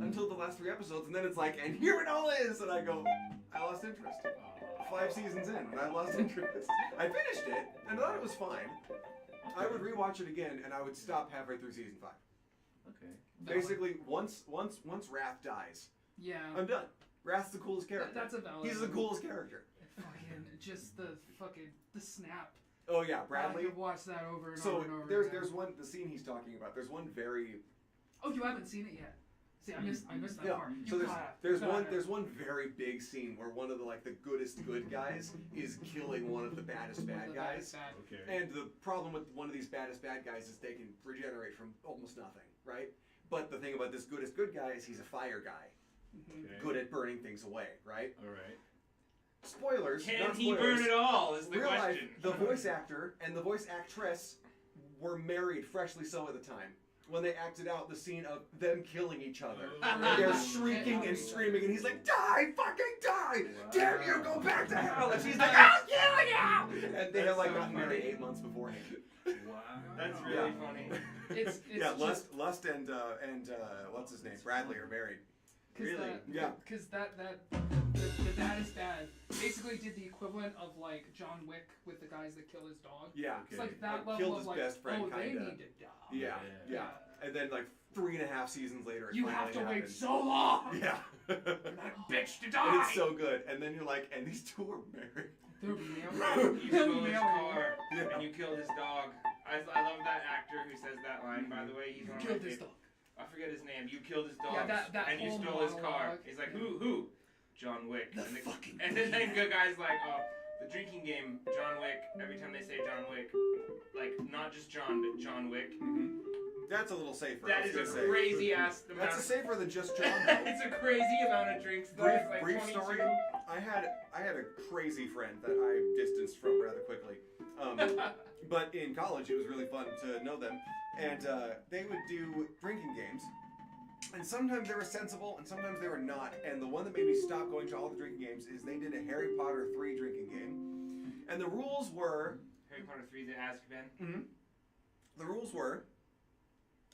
until the last 3 episodes, and then it's like, and here it all is, and I go, I lost interest. 5 seasons in, and I lost interest. I finished it, and I thought it was fine. I would rewatch it again, and I would stop halfway through season 5. Okay. Basically, once Wrath dies, Yeah. I'm done. Wrath's the coolest character. That's a valid. He's the coolest character. Fucking just the snap. Oh yeah, I Bradley. could watch that over and So over and over. there's again. the scene he's talking about. There's one very Oh, you haven't seen it yet. See, I missed that yeah. part. So You there's gotta. one very big scene where one of the goodest good guys is killing one of the baddest bad guys. Okay. And the problem with one of these baddest bad guys is they can regenerate from almost nothing, right? But the thing about this goodest good guy is he's a fire guy, Mhm. Okay. good at burning things away, right? All right. Spoilers. Can not he spoilers. burn it all? Is the Real life, question. the voice actor and the voice actress were married, freshly so at the time, when they acted out the scene of them killing each other. And they're shrieking and screaming, and he's like, "Die, fucking die! Dare you go back to hell!" And she's like, "I'll kill you!" And they have like so gotten married funny. 8 months beforehand. Wow. That's really Yeah. funny. It's Yeah, just, Lust and what's his name, Bradley are married. Really? Yeah. Because the baddest dad basically did the equivalent of like John Wick with the guys that kill his dog. Yeah. It's like that Like, level killed of his like, best friend, oh, they kinda. need to die. Yeah, yeah. And then like 3.5 seasons later, it You finally have to wait happens. so long. Yeah. That bitch to And die. it's so good. And then you're like, and these two are married. They're mailing. You They're stole his mailing. car Yeah. and you killed his dog. I love that actor who says that line. By the way, he's You one of killed my this favorite. dog. I forget his name. You killed his dog. Yeah, that and you whole stole his car. monologue. He's like, who? John Wick. The and, fucking and then the guy's like, oh, the drinking game, John Wick. Every time they say John Wick, like not just John, but John Wick. That's a little safer. That is a crazy ass amount. That's a safer than just John. though. It's a crazy amount of drinks. Though. brief It's like brief 22. story. I had a crazy friend that I distanced from rather quickly. But in college, it was really fun to know them, and they would do drinking games. And sometimes they were sensible, and sometimes they were not. And the one that made me stop going to all the drinking games is they did a Harry Potter 3 drinking game. And the rules were... Harry Potter 3, the Azkaban. The rules were...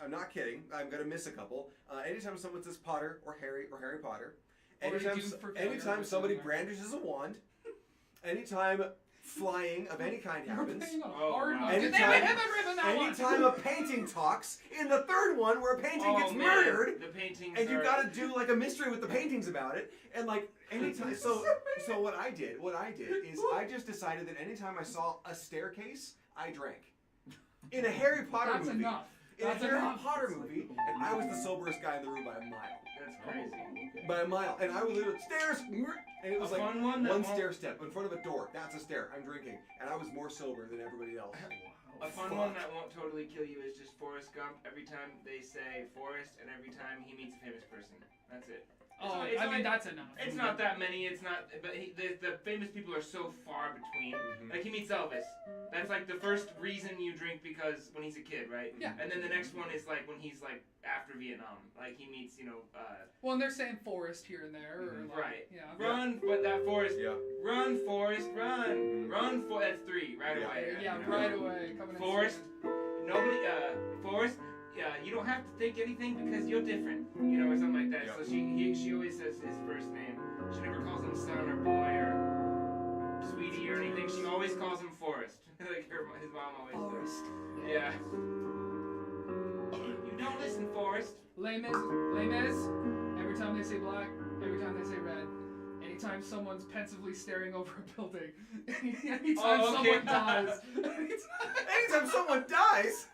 I'm not kidding. I'm going to miss a couple. Anytime someone says Potter or Harry Potter. Or Anytime, doomed for failure anytime or somebody something. brandishes a wand. Anytime flying of any kind You're happens. playing on a Oh, hard wow. mode. They Anytime- haven't written that one. Anytime a painting talks, in the third one where a painting gets man, murdered, The paintings and you are... gotta do like a mystery with the paintings about it, and like anytime. So what I did is I just decided that anytime I saw a staircase, I drank. In a Harry Potter That's movie. enough. In a That's Harry enough. Potter movie, and I was the soberest guy in the room by a mile. That's crazy. By a mile, and I was literally stairs, and it was A like fun one that one won't- stair step in front of a door. That's a stair. I'm drinking, and I was more sober than everybody else. A fun one that won't totally kill you is just Forrest Gump. Every time they say Forrest, and every time he meets a famous person. That's it. Oh, It's I mean, like- that's enough. It's not that many. It's not. But the famous people are so far between. Mhm. Like he meets Elvis. That's like the first reason you drink because when he's a kid, right? Yeah. And then the next one is like when he's like after Vietnam. Like he meets, Well, and they're saying Forrest here and there, or like, Right. Yeah. run, but that Forrest. Yeah. Run, Forrest, run. Mhm. Run, for that's 3 right Yeah. away. Yeah, you know? right away. Coming in Forrest. swinging. Nobody, Forrest, you don't have to think anything because you're different, or something like that. Yeah. So she always says his first name. She never calls him son or boy or sweetie or anything. She always calls him Forrest. Like his mom always Forrest. does. Yeah. You don't listen, Forrest. Les Mis. Every time they say black, every time they say red. Anytime someone's pensively staring over a building. Anytime Oh, okay. someone dies. Anytime someone dies,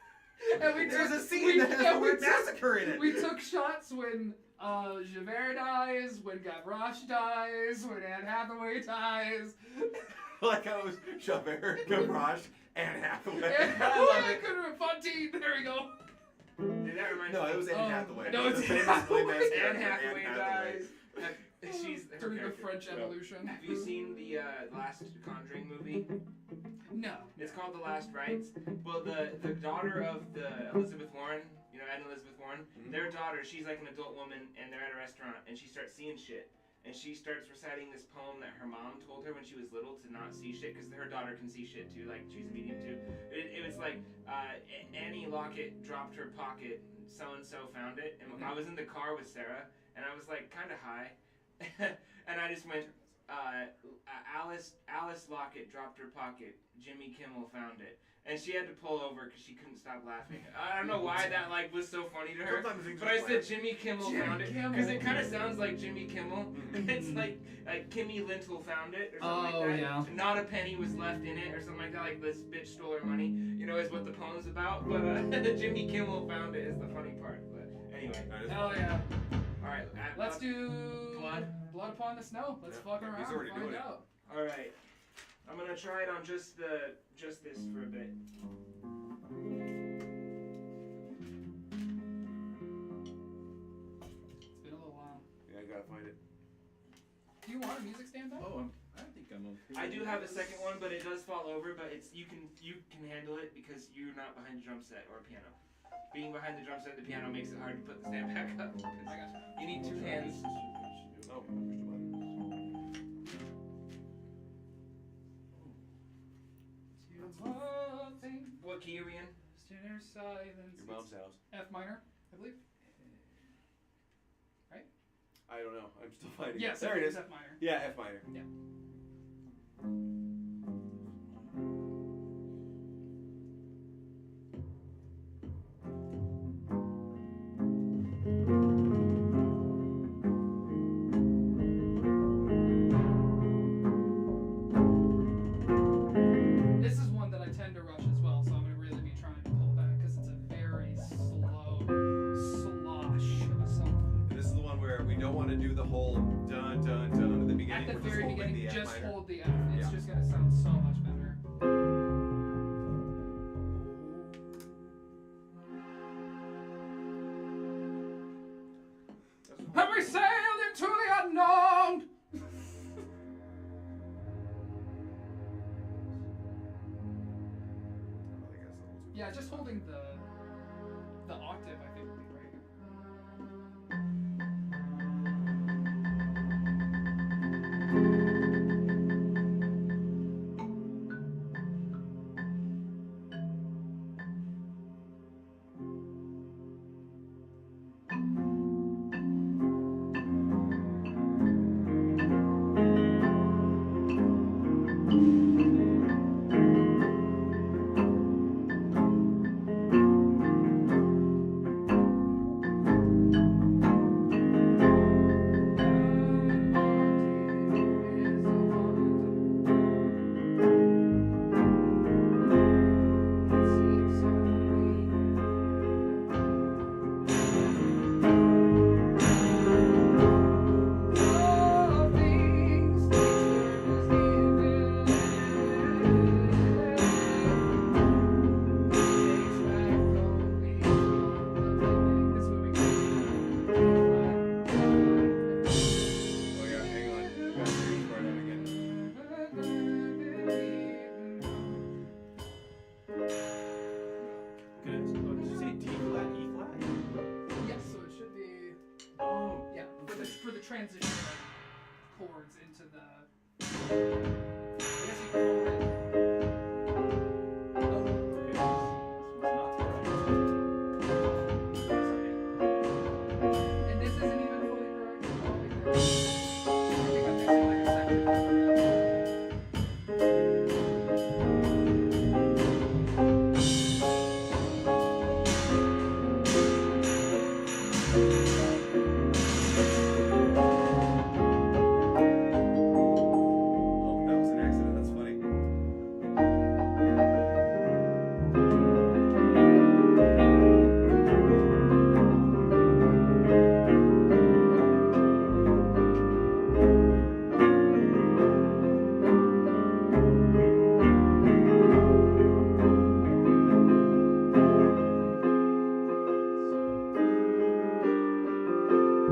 And we there's took- a scene we- that has and the we word took- massacre in it. We took shots when Javert dies, when Gavroche dies, when Anne Hathaway dies. Like how it was Javert, Gavroche, Anne Hathaway. Anne I love Hathaway it. could have been Fontaine. There we go. Dude, that reminds No, me. it was Anne Oh, Hathaway. no, it's The Anne famously Hathaway. masked Anne character, Hathaway dies. She's her During the character. French Yeah. Revolution. Have you seen the last Conjuring movie? No. It's called The Last Rites. Well, the daughter of the Elizabeth Warren, Ed and Elizabeth Warren, Mhm. their daughter, she's like an adult woman, and they're at a restaurant, and she starts seeing shit. And she starts reciting this poem that her mom told her when she was little to not see shit, because her daughter can see shit too, like she's a medium too. It was like, Annie Lockett dropped her pocket, so-and-so found it, and I was in the car with Sarah, and I was like kind of high, and I just went, Alice Lockett dropped her pocket, Jimmy Kimmel found it. And she had to pull over because she couldn't stop laughing. I don't know why that was so funny to her. Sometimes things But are I said planned. Jimmy Kimmel Jimmy found it Kimmel. because it kind of sounds like Jimmy Kimmel. Mhm. It's like Kimmy Lintle found it or something Oh, like that. yeah. Not a penny was left in it or something like that. Like this bitch stole her money. Is what the poem's about. But Jimmy Kimmel found it is the funny part. But anyway, That is Hell funny. yeah. all right. Let's do Blood. Blood upon the snow. Let's Yeah. fuck He's around already and find doing it. out. All right. I'm gonna try it on just this for a bit. It's been a little while. Yeah, I gotta find it. Do you want a music stand though? Oh, I think I'm okay. I do have a second one, but it does fall over. But you can handle it because you're not behind the drum set or piano. Being behind the drum set, and the piano makes it hard to put the stand back up. I got you. You need 2 hands. Oh, push the button. What key are we in? Tenor silence. Your mom's house. F minor, I believe. I don't know. I'm still finding Yes, it. There it is. F minor. Yeah, F minor. Yeah. This is one that I tend to rush as well, so I'm gonna really be trying to pull back because it's a very slow slosh of a song. And this is the one where we don't want to do the whole dun dun dun at the beginning. At the We're just very holding beginning, the F just minor. hold the F. It's Yeah. just gonna sound so much better. And we sailed into the unknown. Yeah, just holding the octave, I think, would be great. transition chords into the. I guess you could call it. And this isn't even fully correct. I think I'm missing like a section. Oh, that was an accident. That's funny.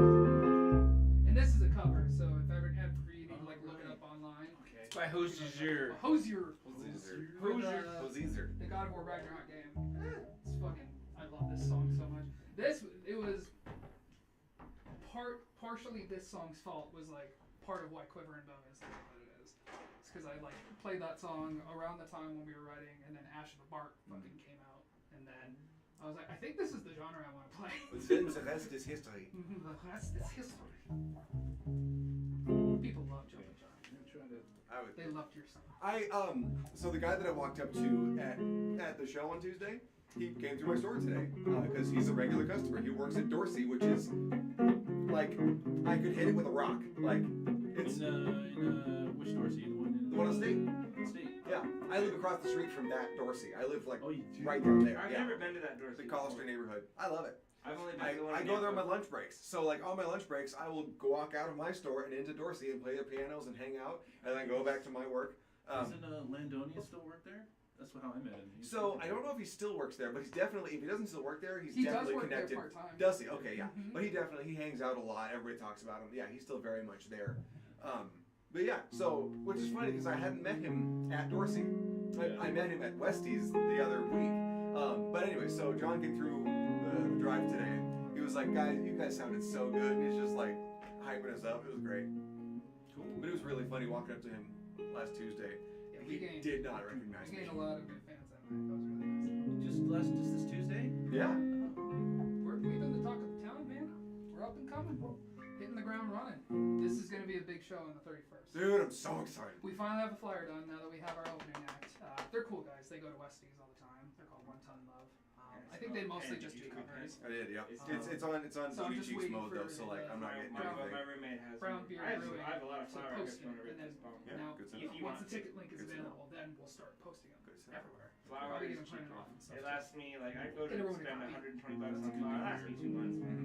And this is a cover, so if ever you need to like look it up online. Okay. By Hosier. Hosier. Hosier. Hosier. The God of War Ragnarok game. It's fucking. I love this song so much. It was partially this song's fault was like part of why Quiver and Bow is what it is. It's because I like played that song around the time when we were writing, and then Ash of the Bark fucking came out, and then I was like, I think this is the genre I want to play. Then the rest is history. The rest is history. People love Jumpin' John. I'm trying to. They loved your song. So the guy that I walked up to at the show on Tuesday, he came through my store today because he's a regular customer. He works at Dorsey, which is like I could hit it with a rock. Like it's In which Dorsey? the one on State. State. Yeah, I live across the street from that Dorsey. I live like Oh, you do? right down there. I've Yeah, never been to that Dorsey. the Collister neighborhood. I love it. I've only been I, to the one I in go there on my Danville. lunch breaks. So like on my lunch breaks, I will go walk out of my store and into Dorsey and play the pianos and hang out, and then go back to my work. Doesn't Landonia still work there? That's how I met him. So I don't know if he still works there, but he's definitely, if he doesn't still work there, he's He does definitely work connected. there part time. Does he? Okay, yeah. Mhm. But he hangs out a lot. Everybody talks about him. Yeah, he's still very much there. But yeah, so which is funny because I hadn't met him at Dorsey. I met him at Westie's the other week. But anyway, so John came through the drive today. And he was like, "Guys, you guys sounded so good," and he's just like hyping us up. It was great. Cool. But it was really funny walking up to him last Tuesday. Yeah, He we gained, did not recognize we me. gained a lot of good fans that night. That was really nice. Just this Tuesday? Yeah. We've been the talk of the town, man. We're up and coming. Hitting the ground running. This is going to be a big show on the 31st. Dude, I'm so excited. We finally have a flyer done now that we have our opening act. They're cool guys. They go to Westie's all the time. They're called One Ton Love. I think they mostly just do covers. I did, yeah. It's- It's on So I'm Booty just Cheeks waiting mode for though, so like I'm not getting my anything. roommate has Brown one. Beard I have Brewing a lot of to flour. I post just want to it, rip and then this bone. Yeah, now good If stuff. you once want the ticket link is Good stuff. available, then we'll start posting them Good stuff. everywhere. Flour Probably is gonna print it cheaper. off and stuff. It lasts me like I go to Get everyone a spend copy. $120 on flour. It lasts me 2 months, man.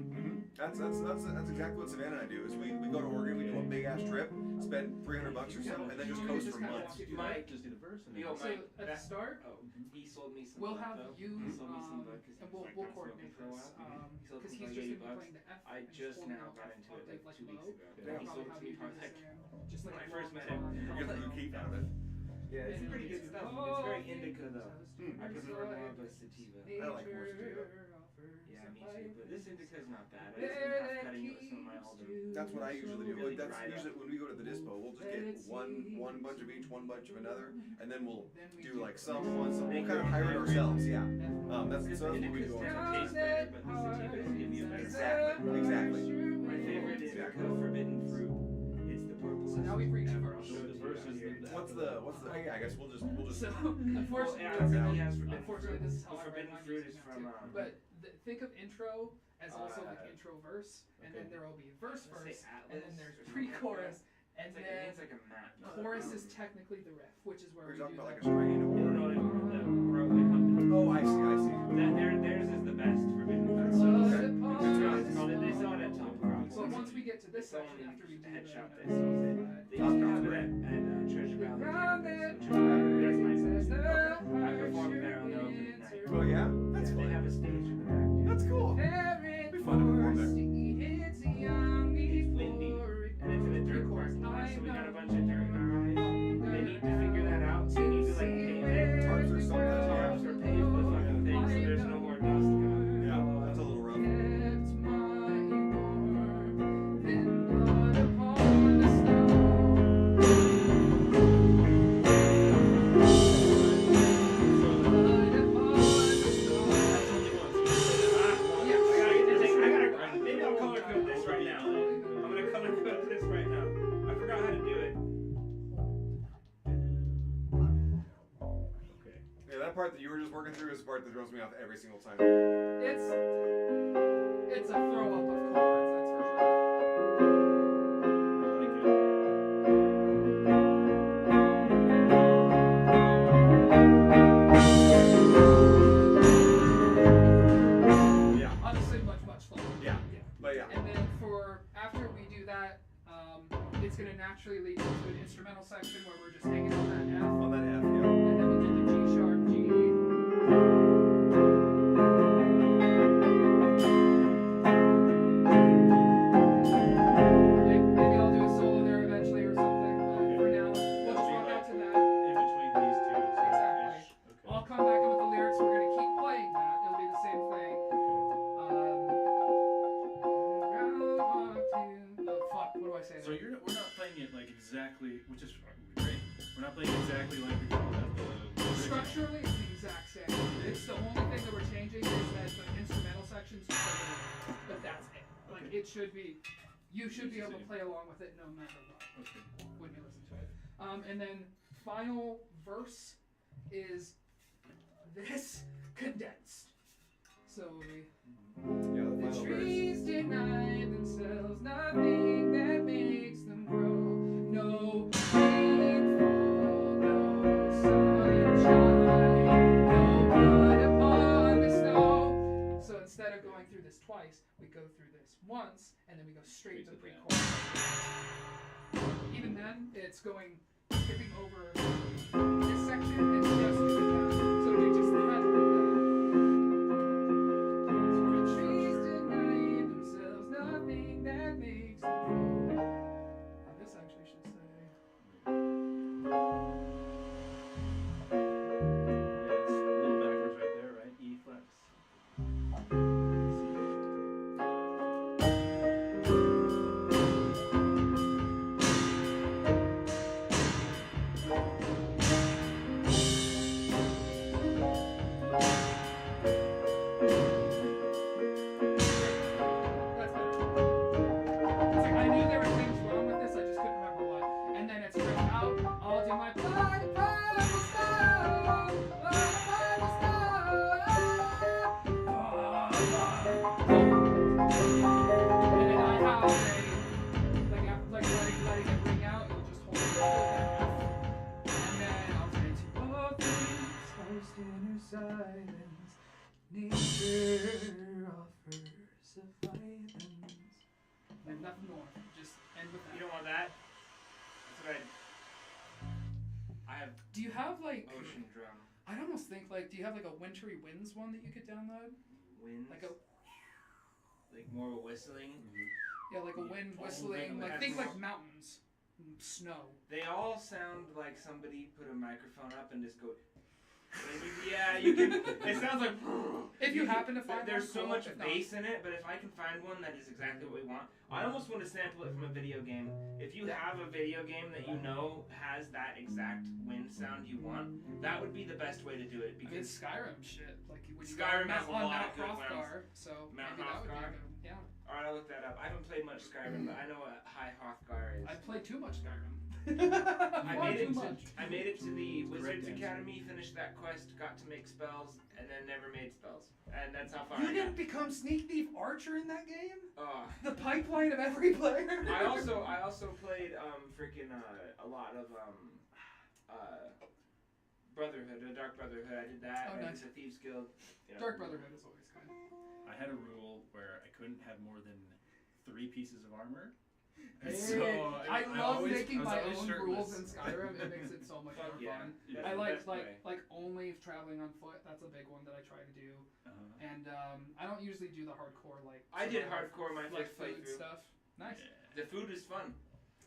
That's exactly what Savannah and I do. Is we go to Oregon, we do a big ass trip, spend $300 or so, and then just coast for months. Mike, Just do the verse and then. Yo, So Mike, at the start, Oh, he sold me some. we'll bud, have though. you, He sold me some bud 'cause he and was, we'll like, not coordinate smoking for a this, while. He sold because me he's for just like gonna be $80. playing the F. I and just holding now out got F into it octave, like 2 low. weeks ago. Yeah. They'll He probably sold it have to me you for do like, this, just like when I a first long met him. song, You get the probably. keep out of it. yeah, it's And pretty it'll good be stuff. all It's very things indica though. as I prefer more of a nature sativa. I like more sativa. offers Yeah, me a too. But this light. indica is not bad. I just There been half that cutting it with some of my keeps older. you That's what I usually do. Really That's dried usually when we go to the dispo, we'll just get one bunch of each, one bunch of another, and then we'll Then we do like some one, some. We'll Make kind of your own hire it hybrid. ourselves. Yeah. And That's Because so that's what we indicas do. tend all to the taste better, but the sativas give you a better. Exactly. My favorite is Exactly. forbidden fruit. It's the purple. So now we've reached ever. our I'll So show the it to you verse out is here. the. What's the? Yeah, I guess we'll just. So, Well, unfortunately, yeah, I think he has forbidden unfortunately, fruit. this is how The I write forbidden my fruit music is now, from. too. But think of intro as also like Uh, intro verse, and then okay. there will be verse Let's say verse, Atlas and then there's or something pre-chorus, and It's like, then it's like a map. chorus is technically the riff, which is where We're we talking do about like a the. strain You or. know, the company. Oh, I see. Theirs is the best forbidden fruit. So Okay. It's called it. They sell it at Top Crops. So once we get to this It's the section, only after we do head the, shop you that know, sells it. stuff They like used to Top have it Crops, at Treasure Valley. Round Cannabis, that which that's my says section. the I performed there on the heart opening night. Oh yeah, that's Yeah, they fun. have a stage in the back. Dude. That's cool. Every Be fun to perform there. it's young It's windy, before it and it's in a dirt comes. parking lot, so we got a I'm bunch of dirt in our eyes. They need to figure that out. They need to like pave it. Tarps or something. Tarps or pave the fucking thing so there's no more dust coming. Yeah, that's a little rough. Kept my warmth in blood. part that you were just working through is the part that throws me off every single time. It's a throw up of chords, that's for sure. Like Yeah, Honestly, much fun. yeah, but yeah. And then for after we do that, it's gonna naturally lead into an instrumental section where we're just hanging on that F, On that F, yeah. and then we do the G sharp, G. Maybe I'll do a solo there eventually or something, but for now, we'll just rock out to that. in between these two. Exactly. Okay. I'll come back in with the lyrics. We're gonna keep playing that. It'll be the same thing. Fuck. What do I say? So we're not playing it like exactly, which is great. We're not playing exactly like we call that the original. Structurally, it's the exact same. It's the only thing that we're changing is that the instrumental sections, but that's it. Like it should be, you should be able to play along with it no matter what Okay. when you listen to it. And then final verse is this condensed. So we. Yeah, the The final verse. trees deny themselves nothing that makes them grow. No rainfall, no sunshine, no blood upon the snow. So instead of going through this twice, we go through this once, and then we go straight to the pre-chorus. Even then, it's going, skipping over this section and just doing that. So we just that. Trees deny themselves nothing that makes them grow. And this actually should say. Yeah, it's a little backwards right there, right? E flat. That's better. It's like I knew there were things wrong with this, I just couldn't remember what. And then it's ripped out. I'll do my blood upon the stone, blood upon the stone. And then I have a like letting it ring out. You'll just hold it F, and then I'll say to all things host inner silence. Nature offers a violence. And nothing more. Just end with that. You don't want that? That's what I have Do you have like? ocean drum. I'd almost think like, do you have like a Wintry Winds one that you could download? Winds. Like a more of a whistling. yeah, like a wind whistling. Like think like mountains, snow. They all sound like somebody put a microphone up and just go. Yeah, you can. It sounds like. If you happen to find there's one, so cool. much If not- bass in it, but if I can find one that is exactly what we want, I almost want to sample it from a video game. If you have a video game that you know has that exact wind sound you want, that would be the best way to do it I mean, because Skyrim shit. Like when you Skyrim go has a on lot Mount of good ones. Hrothgar, so Mount maybe that would be Hrothgar? a good one. Yeah. Alright, I'll look that up. I haven't played much Skyrim, but I know what High Hrothgar is. I played too much Skyrim. I Far made too it. much. I made it to the Wizards Great Academy, finished that quest, got to make spells, and then never made spells. And that's how far You I didn't got. become Sneak Thief Archer in that game? Oh. The pipeline of every player. I also played freaking a lot of Brotherhood, the Dark Brotherhood. I did that. Oh, I nice. did the Thieves Guild. You know. Dark Brotherhood is always good. I had a rule where I couldn't have more than 3 pieces of armor. And Hey, so I love always- making I was my always own shirtless. rules in Skyrim. It makes it so much more Yeah. fun. Yeah. I the like best way. like only traveling on foot. That's a big one that I try to do. Uh-huh. And I don't usually do the hardcore like. I did survival, hardcore my like first food playthrough. stuff. Nice. Yeah. The food is fun.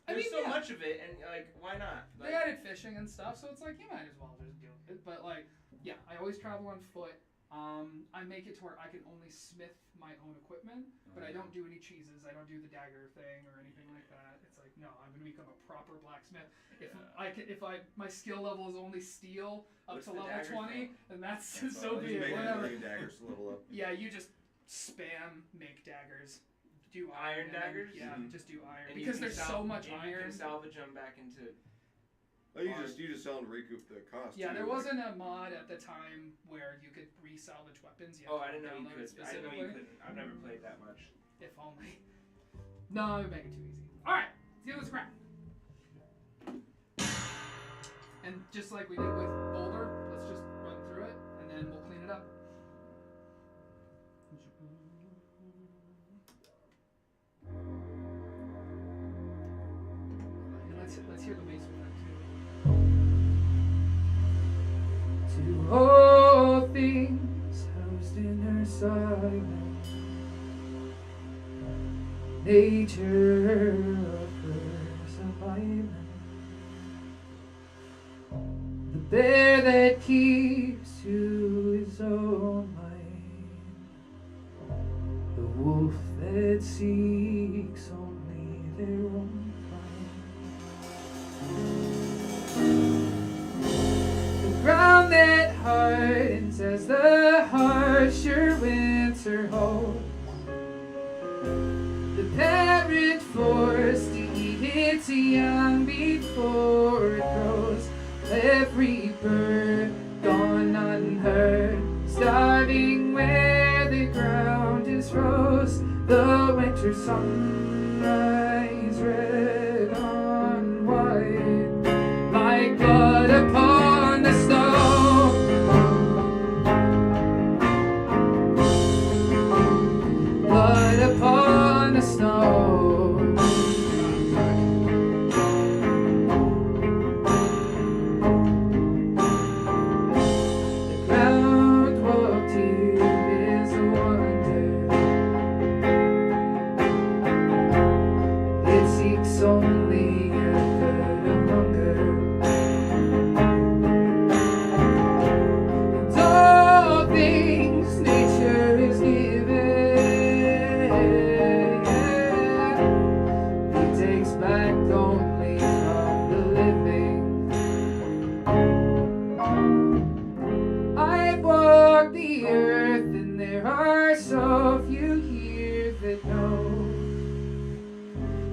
I There's mean, so yeah. much of it, and like, why not? They Like, added fishing and stuff, so it's like you might as well just do it. But like, yeah, I always travel on foot. I make it to where I can only smith my own equipment, but I don't do any cheeses. I don't do the dagger thing or anything like that. It's like, no, I'm gonna become a proper blacksmith. If my skill level is only steel up What's to the level dagger 20, thing? then that's That's so all. be You it. make Whatever. it daggers to level up. Yeah, you just spam make daggers. Do Iron and then- daggers? Yeah, Mhm. just do iron and you because can there's so much and iron. You can salvage them back into. Oh, you just sell them to recoup the cost. Yeah, too, there like- wasn't a mod at the time where you could re-salvage weapons. You Oh, had I to didn't know you download could. it I didn't know you specifically. couldn't. I've never played that much. If only. No, it would make it too easy. Alright, let's deal with scrap. And just like we did with Boulder, let's just run through it and then we'll clean it up. And let's hear the bass with that too. To all things housed in her silence, nature offers a violence. The bear that keeps to his own mind, the wolf that seeks only their own find. The ground that hardens as the harsher winter holds, the parent forced to eat its young before it grows. Every bird gone unheard, starving where the ground is rose. The winter sunrise red on white, like blood upon the snow. Blood upon the snow. The ground walked here is a wonder. It seeks only effort and hunger. And all things nature is given, he takes back only from the living. I've walked the earth and there are so few here that know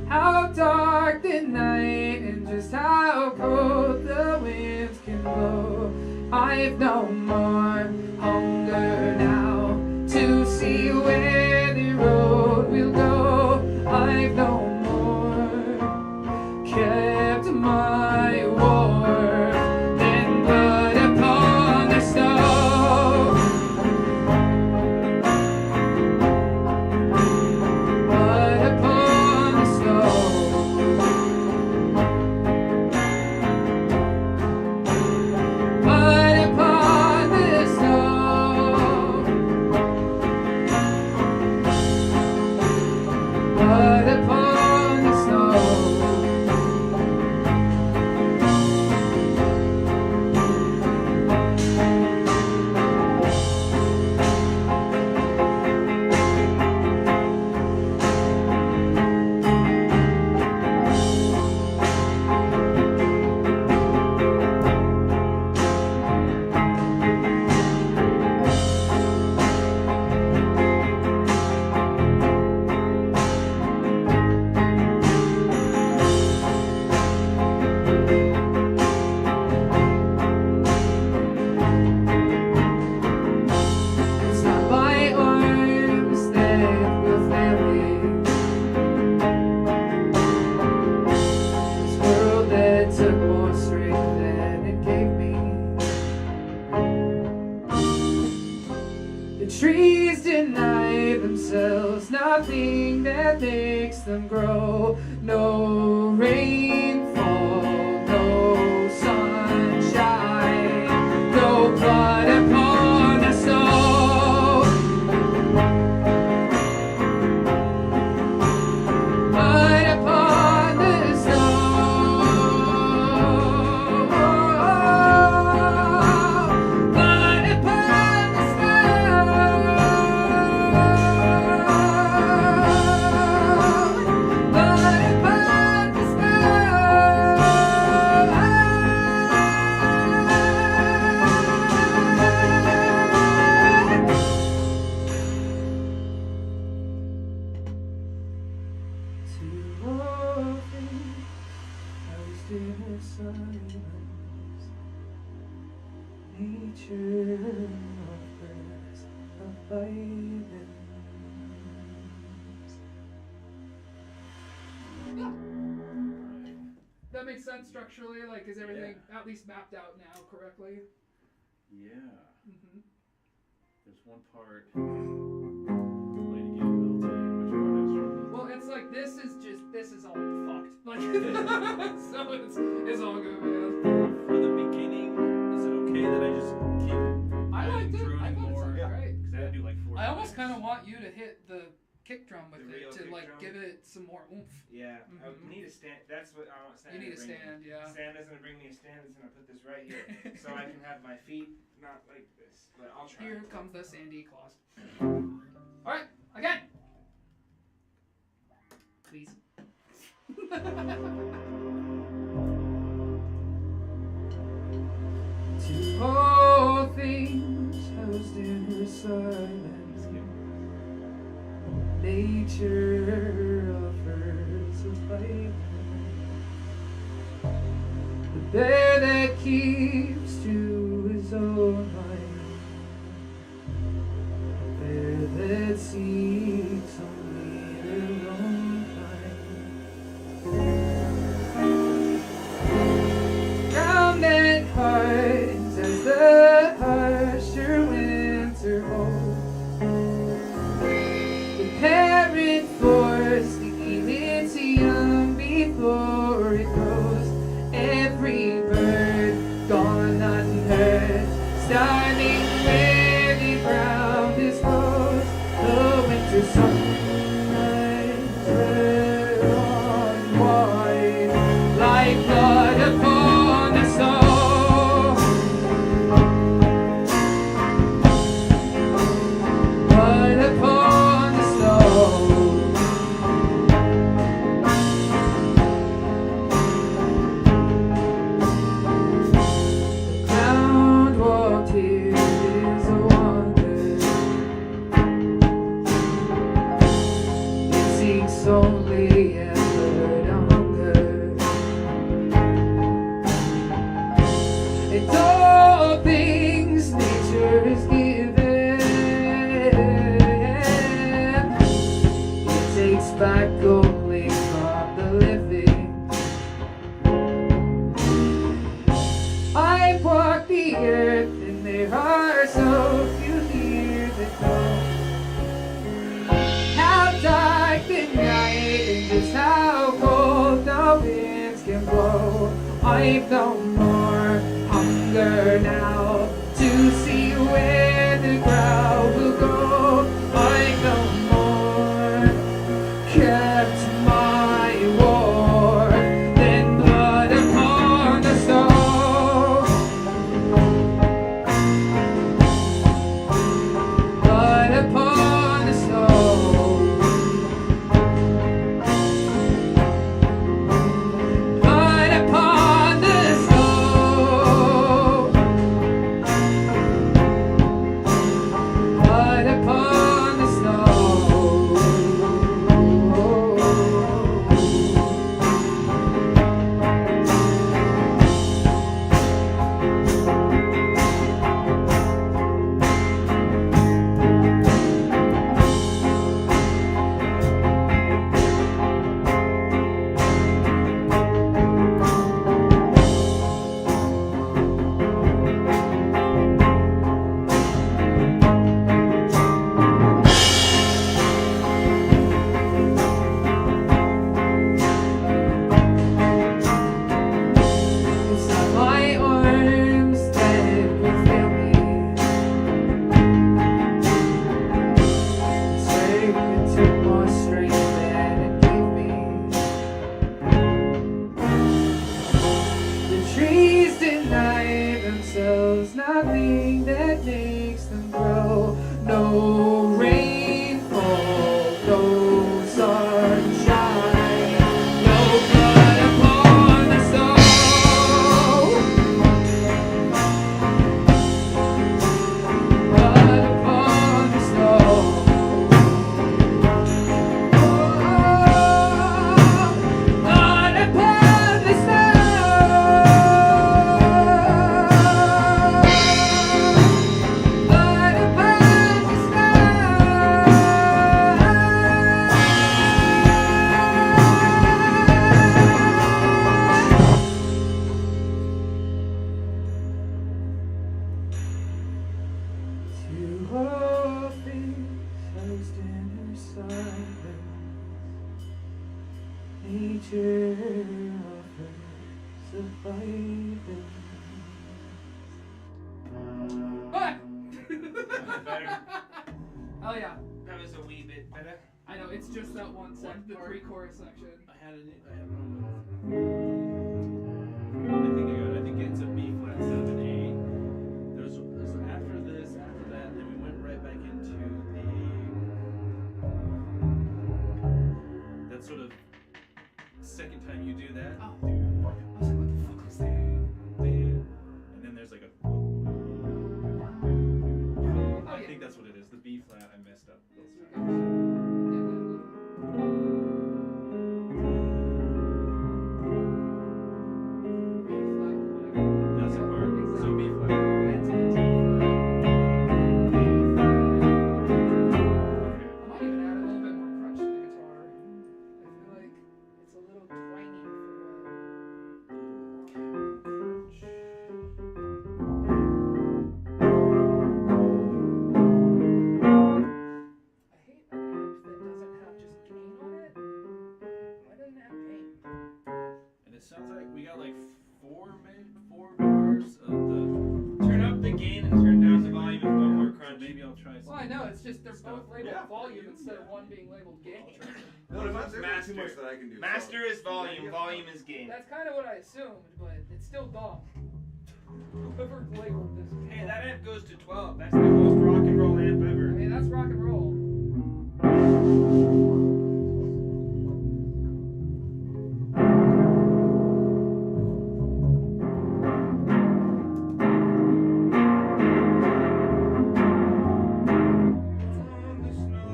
how dark the night and just how cold the winds can blow. I've no more hunger now to see where the road will go. I've no more kept my war than blood upon the snow. Blood upon the snow. Blood upon the snow. Blood upon the snow. It's not my arms that will fail me. This world that took more strength than it gave me. The trees deny themselves nothing that makes them grow. No rainfall, no sunshine, no blood upon the snow. Blood upon the snow. Blood upon the snow. Blood upon the snow. That makes sense structurally. Like, is everything at least mapped out now correctly? Yeah. Mm-hmm. There's one part. Lady Gaga, I'll tell you which part I was struggling. Well, it's like this is all fucked. Like, so it's all good, man. For the beginning, is it okay that I just keep I liked it. through I thought it more? sounded great. Because I had to do like 4 I almost minutes. kind of want you to hit the kick drum with The it real to kick like drum? give it some more oomph. Yeah, I Mhm. need a stand. That's what I want Stan You need to a bring stand, me. yeah. Stan doesn't bring me a stand. He's gonna put this right here, so I can have my feet not like this. But I'll try. Here comes the Sandy Claus. All right, again. Please. To all things housed in her silence, nature offers a light. The bear that keeps to his own mind, the bear that seeks only their own kind. Ground that hides as the harsher winter holds, the parent forced to keep its young before it grows. Every bird gone unheard, starting where the ground is closed. The winter sun shines red on white, like blood upon the snow. Blood upon the snow. Groundwalk here is a wonder. It seeks only effort and hunger. It's all things nature is given. It takes back only from the living. I walk the earth and there are so few here that know how dark the night and just how cold the winds can blow. I've no more hunger now to see where the crowd will go. I no more kept my war than blood upon the stone. Blood upon the stone. Blood upon the stone. Blood upon the stone. It's not my arms that will fail me. It took more strength than it gave me. The trees deny themselves nothing that makes them grow. No rainfall, no sunshine, no blood upon the stone. Blood upon the stone. Blood upon the stone. Blood upon the stone. nature of her surviving. Ah! Better. Oh yeah, That was a wee bit better. I know. It's just that one the part? pre-chorus section. I had I think it's a B flat instead of an A. There's after this, after that, then we went right back into that sort of second time you do that. Oh, I was like, what the fuck was that? And then there's like a. Oh, I yeah. think that's what it is. The B flat. I messed up. That's the part. So B flat. I might even add a little bit more crunch to the guitar. I feel like it's a little twangy I hate an amp that doesn't have just gain on it. Why doesn't it have gain? And it sounds like we got like four bars of the. Turn up the gain and turn down the volume and go more So crunch. maybe I'll try some. Well, I know, it's just they're stuff. both labeled Yeah. volume instead of one being labeled gain. No, What if there's it's not too master? much that I can do. Master so- is volume, volume is gain. That's kind of what I assumed, but it's still dumb. Whoever labeled this. Hey, that amp goes to 12. That's the most rock and roll amp I ever. mean, that's rock and roll. On the snow.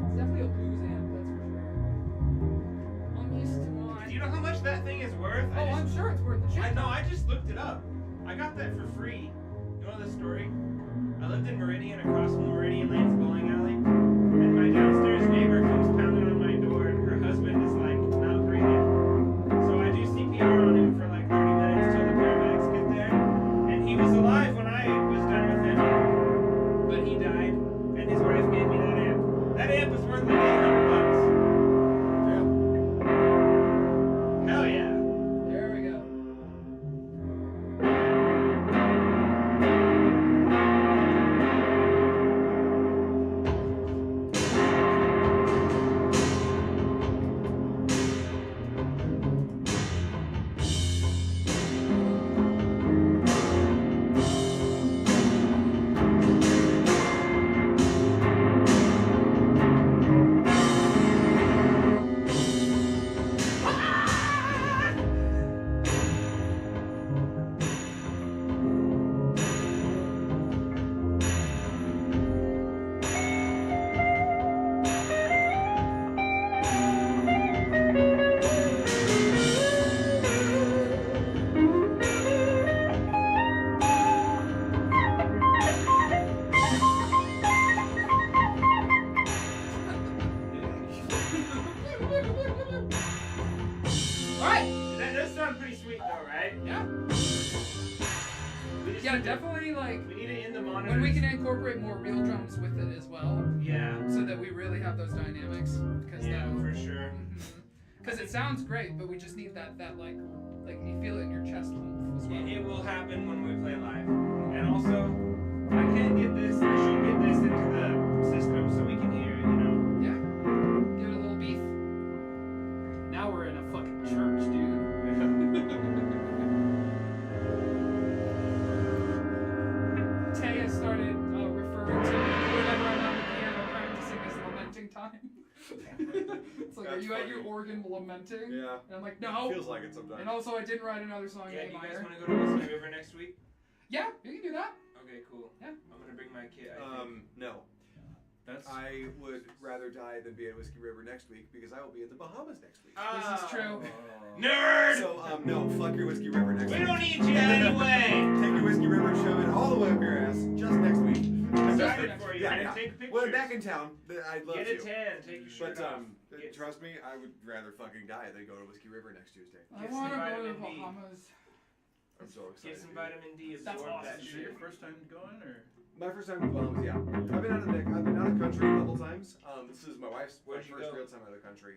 It's definitely a blues amp, that's for sure. I'm used to Do mine. you know how much that thing is worth? Oh, I'm sure it's worth the shit. I know, I just looked it up. I got that for free. You know the story? I lived in Meridian, across from the Meridian Lanes bowling alley, and my downstairs neighbor comes pounding on my door, and her husband is like not breathing. So I do CPR on him for like 30 minutes till the paramedics get there, and he was alive when I was done with him, but he died, and his wife gave me that amp. That amp was worth like $800. Hell yeah. There we go. Alright! That does sound pretty sweet though, right? Yeah. We just Yeah, need to- definitely like We need it in the monitor. when we can incorporate more real drums with it as well, Yeah. so that we really have those dynamics. Because Yeah, for sure. Because it sounds great, but we just need that like you feel it in your chest as well. It will happen when we play live. And also, I should get this into the system so we can hear it, you know? Yeah. Give it a little beef. Now we're in a fucking church, dude. Taya started referring to whenever I'm on the piano practicing as lamenting time. It's like, are That's you at your funny. organ lamenting? Yeah. And I'm like, no. Feels like it sometimes. And also, I didn't write another song Yeah, in do A you guys minor. want to go to Whiskey River next week? Yeah, you can do that. Okay, cool. Yeah. I'm gonna bring my kit, I think. No. That's. I would rather die than be at Whiskey River next week because I will be in the Bahamas next week. This is true. Nerd! So, no, fuck your Whiskey River next We week. don't need you anyway! Take your Whiskey River and shove it all the way up your ass just next week. Excited for you, man. Take pictures. When I'm back in town, I'd love Get to. a tan, take your shirt But, off. Get- trust me, I would rather fucking die than go to Whiskey River next Tuesday. I Get want to some go to the vitamin D. Bahamas. I'm so excited. Get some vitamin D. That's Absorb awesome. that Is it shit. your first time going, or? My first time to Bahamas, yeah. I've been out of the country a couple times. This is my wife's Where'd first you go? real time out of the country.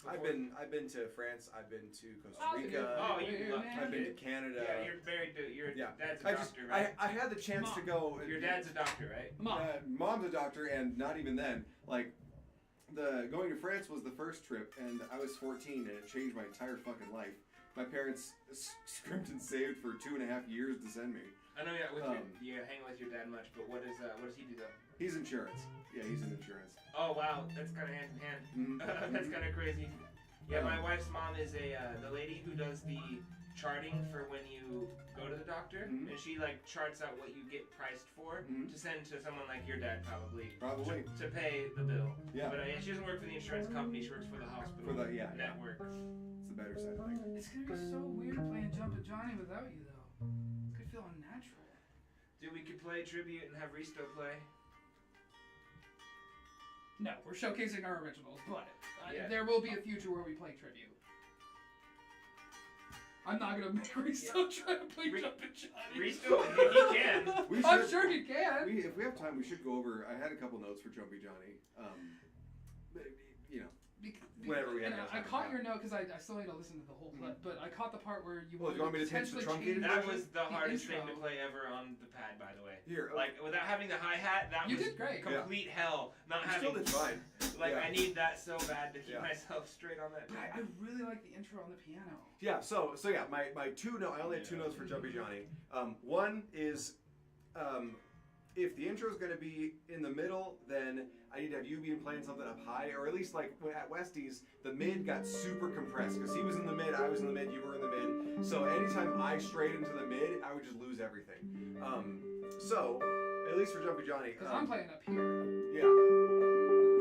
I've Before- been to France. I've been to Costa Oh, Rica. Oh, you lucky. I've been to Canada. Yeah, you're very your Yeah. dad's a I just doctor, right? I had the chance to go. Your dad's a doctor, right? Mom. Mom's a doctor, and not even then. Like, going to France was the first trip, and I was 14, and it changed my entire fucking life. My parents scrimped and saved for 2.5 years to send me. I know you're not with you hang with your dad much, but what does he do though? He's insurance. Yeah, he's in insurance. Oh wow, that's kind of hand in hand. Mhm. That's kind of crazy. Yeah, my wife's mom is the lady who does the charting for when you go to the doctor, Mhm. and she like charts out what you get priced for Mhm. to send to someone like your dad probably. Probably. To pay the bill. Yeah. But yeah, she doesn't work for the insurance company. She works for the hospital For the network. It's the better side of things. It's gonna be so weird playing Jumpin' Johnny without you, though. It's gonna feel unnatural. Dude, we could play tribute and have Risto play. No, we're showcasing our originals, but Yeah. there will be a future where we play tribute. I'm not gonna make Risto try to play Jumpin' Johnny. Risto, he can. We I'm should- sure he can. If we have time, we should go over. I had a couple notes for Jumpy Johnny. But, you know, whenever we have And enough I time, caught yeah. your note because I still need to listen to the whole clip, but I caught the part where you Well, wanted you want me to pitch the potentially truncated change That was the the hardest thing to intro. play ever on the pad, by the way. Here, Like, without having the hi-hat, that You was did great. complete hell. Not you having... still did fine. Like, Yeah. I need that so bad to keep Yeah. myself straight on that But pad. I really like the intro on the piano. Yeah. So yeah. My two notes. I only had two notes for Jumpy Johnny. One is, if the intro is going to be in the middle, then I need to have you being playing something up high, or at least like at Westies, the mid got super compressed because he was in the mid, I was in the mid, you were in the mid. So anytime I strayed into the mid, I would just lose everything. So at least for Jumpy Johnny, Because I'm playing up here, yeah,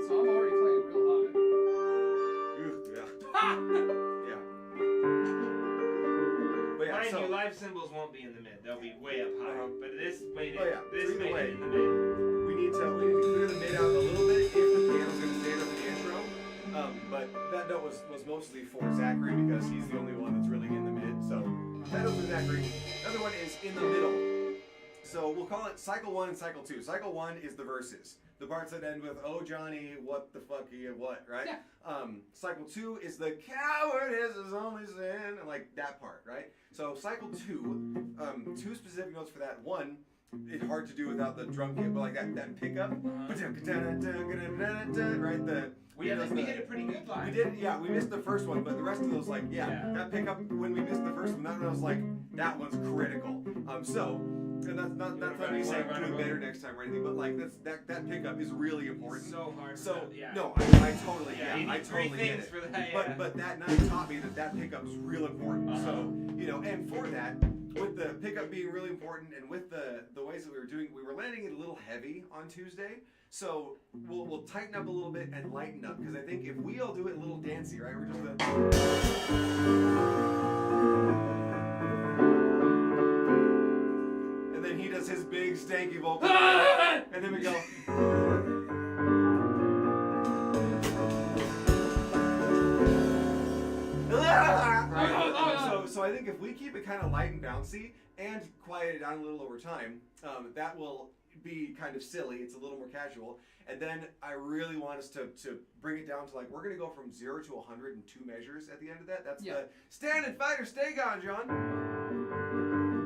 so I'm already playing real yeah, high. yeah. But yeah, Mind so you, live cymbals won't be in the mid. They'll be way up high. But this made it, Oh, yeah. this Either made way. it in the mid. we need to clear the mid out a little bit if the piano's going to stay up in the intro. But that note was mostly for Zachary because he's the only one that's really in the mid. So that note for Zachary. Another one is in the middle. So we'll call it cycle 1 and cycle 2. Cycle 1 is the verses. The parts that end with, oh Johnny, what the fuck are you, what, right? Yeah. Cycle 2 is the cowardice is only sin, and like that part, right? So cycle 2, two specific notes for that. One, it's hard to do without the drum kit, but like that pickup, right? We hit it pretty good live. We did, yeah. We missed the first one, but the rest of those, like, yeah. That pickup when we missed the first one, that one I was like, that one's critical. And that's not me saying do it better next time or anything, but like that pickup is really important. So hard. So for that, yeah. no, I totally you need I three totally get things it. for that. Yeah. But that night taught me that pickup is real important. Uh-huh. So and for that, with the pickup being really important, and with the ways that we were landing it a little heavy on Tuesday. So we'll tighten up a little bit and lighten up, because I think if we all do it a little dancey, right? We're just and then he does his big stanky vocal, and then we go. So I think if we keep it kind of light and bouncy and quiet it down a little over time, that will be kind of silly. It's a little more casual. And then I really want us to bring it down to, like, we're going to go from 0 to 100 in 2 measures at the end of that. That's the stand and fight or stay gone, John.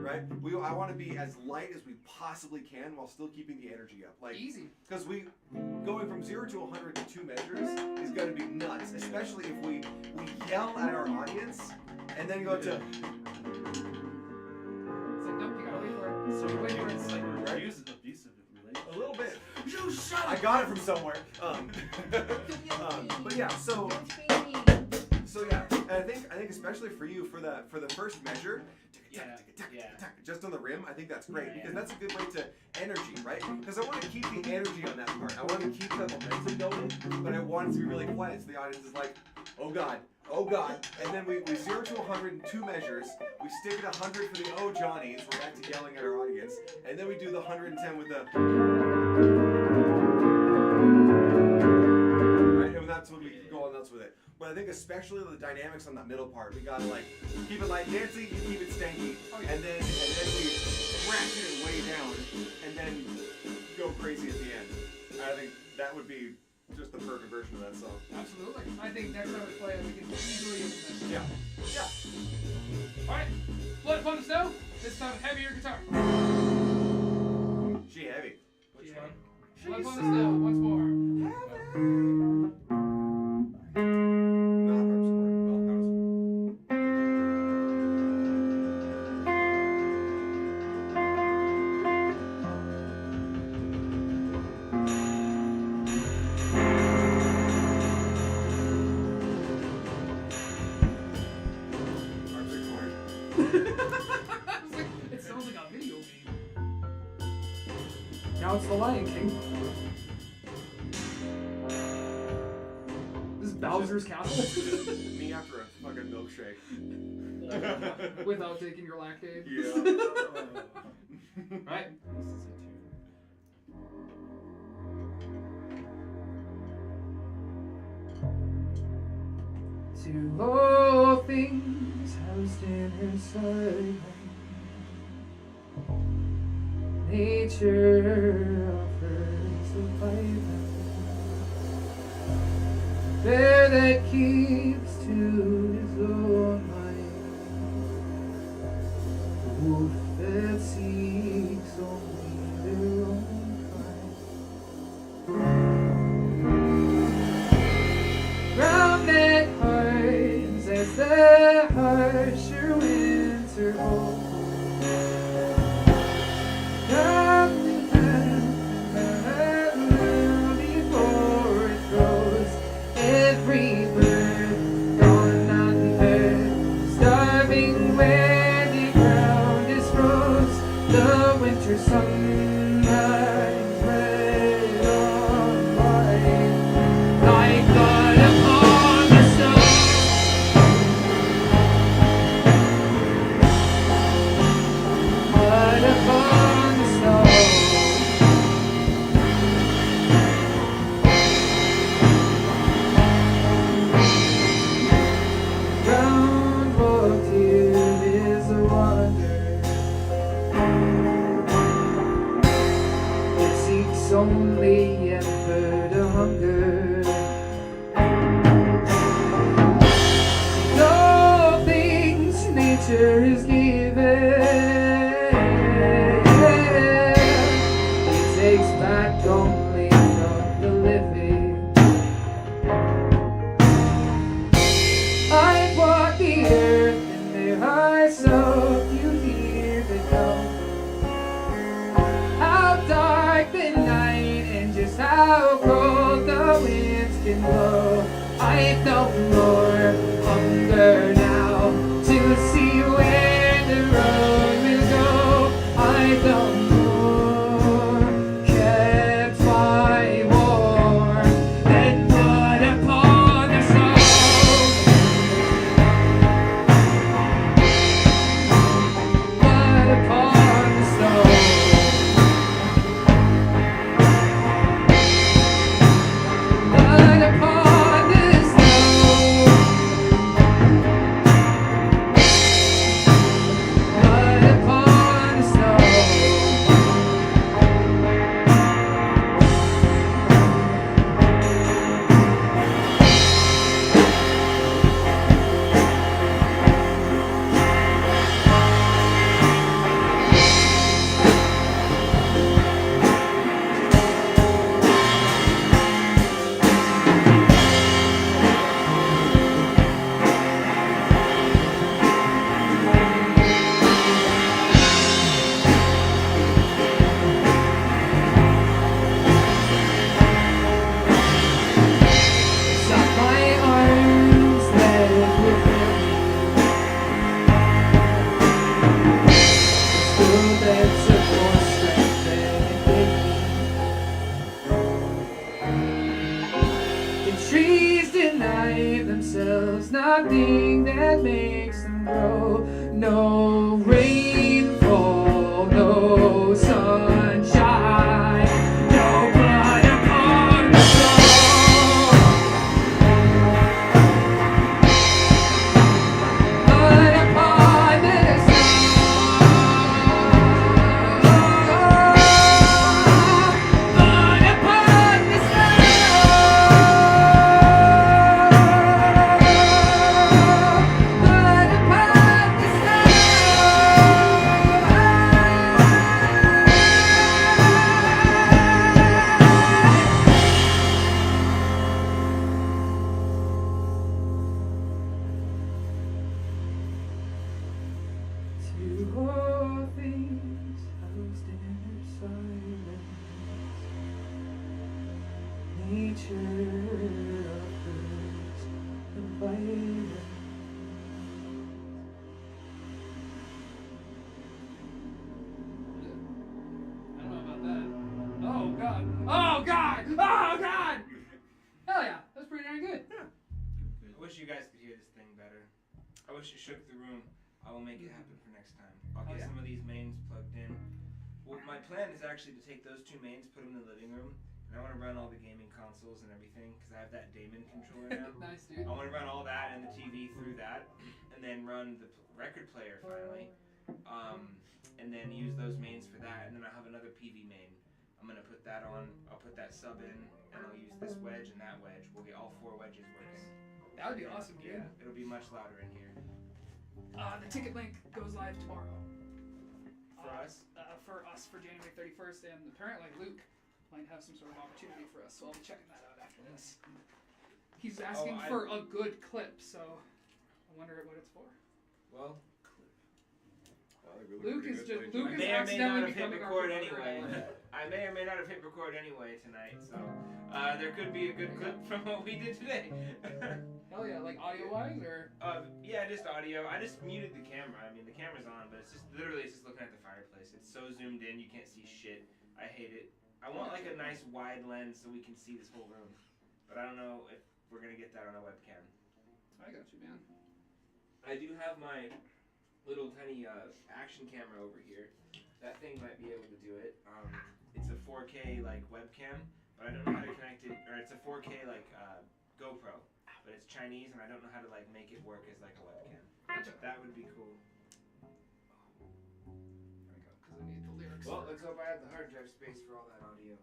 Right? I want to be as light as we possibly can while still keeping the energy up. Like, Easy. because going from 0 to 100 in 2 measures is going to be nuts, especially if we yell at our audience and then go to. It's like, nope, you gotta wait for it. So wait for it. it's like Right? we're using abusive relationship. A little bit. You shut I got it from somewhere. But yeah, so yeah, and I think especially for you for the first measure, just on the rim, I think that's great, because that's a good way to energy, right? Because I want to keep the energy on that part. I want to keep the momentum going, but I want it to be really quiet so the audience is like, oh God. And then we 0 to 100 in 2 measures. We stick at 100 for the oh Johnnies. We're back to yelling at our audience. And then we do the 110 with the. Right? And that's when we go on nuts with it. But I think especially the dynamics on that middle part, we gotta like keep it light dancey, you keep it stanky, Oh, yeah. and then we ratchet it way down, and then go crazy at the end. I think that would be just the perfect version of that song. Absolutely. I think next time we play it, we can easily implement it. Yeah. Yeah. Alright, Blood Upon the Snow. This time heavier guitar. She heavy. Which Yeah. one? Blood Upon the Snow, once more. Not harpsichord. Well, that was. Harpsichord. I was like, it sounds like a video game. Now it's the Lion King. This is Bowser's Castle. Me after a fucking milkshake. Without taking your lactate. Yeah. Right? This is a tune. To all things housed in her sight, nature offers a life, bear that keeps to his own mind, the wolf that seeks only their own kind. Ground that hardens as the harsher winter holds. Nothing before it grows. Every bird gone not heard, starving where the ground is froze. The winter sun shines red on white, like blood upon the snow. Blood upon the snow. Round walked here is a wonder. It seeks only and further hunger. No things nature is given. It takes back only from the living. I walk the earth and there I soak. You hear the drum. How dark the night and just how cold the winds can blow. I felt more hunger now to see where the road will go. I felt more kept my warm than blood upon the snow. Blood upon the snow. Blood upon the snow. Blood upon the snow. Stop my arms, let it fulfill me. Still that's a more strength than it gave me. The trees deny themselves nothing that makes them grow. No rainfall, no sunshine, no blood upon the snow. you guys could hear this thing better. I wish it shook the room. I will make it happen for next time. I'll get some of these mains plugged in. Well, my plan is actually to take those two mains, put them in the living room, and I want to run all the gaming consoles and everything because I have that Damon controller now. Nice, dude. I want to run all that and the TV through that, and then run the record player finally, and then use those mains for that, and then I'll have another PV main. I'm gonna put that on. I'll put that sub in, and I'll use this wedge and that wedge. We'll get all 4 wedges working. That would be awesome, dude. Yeah, it'll be much louder in here. The ticket link goes live tomorrow. For us? For January 31st, and apparently Luke might have some sort of opportunity for us, so I'll be checking that out after this. He's asking for a good clip, so I wonder what it's for. Well, Luke is I may or may not have hit record anyway. I may or may not have hit record anyway tonight, so there could be a good clip from what we did today. Hell yeah, like audio-wise, or? Yeah, just audio. I just muted the camera. I mean, the camera's on, but it's just literally it's just looking at the fireplace. It's so zoomed in, you can't see shit. I hate it. I want like a nice wide lens so we can see this whole room, but I don't know if we're gonna get that on a webcam. I got you, man. I do have my little tiny action camera over here. That thing might be able to do it. It's a 4K like webcam, but I don't know how to connect it. Or it's a 4K like GoPro, but it's Chinese, and I don't know how to like make it work as like a webcam. That would be cool. There we go, because I need the lyrics. Well, let's hope I have the hard drive space for all that audio.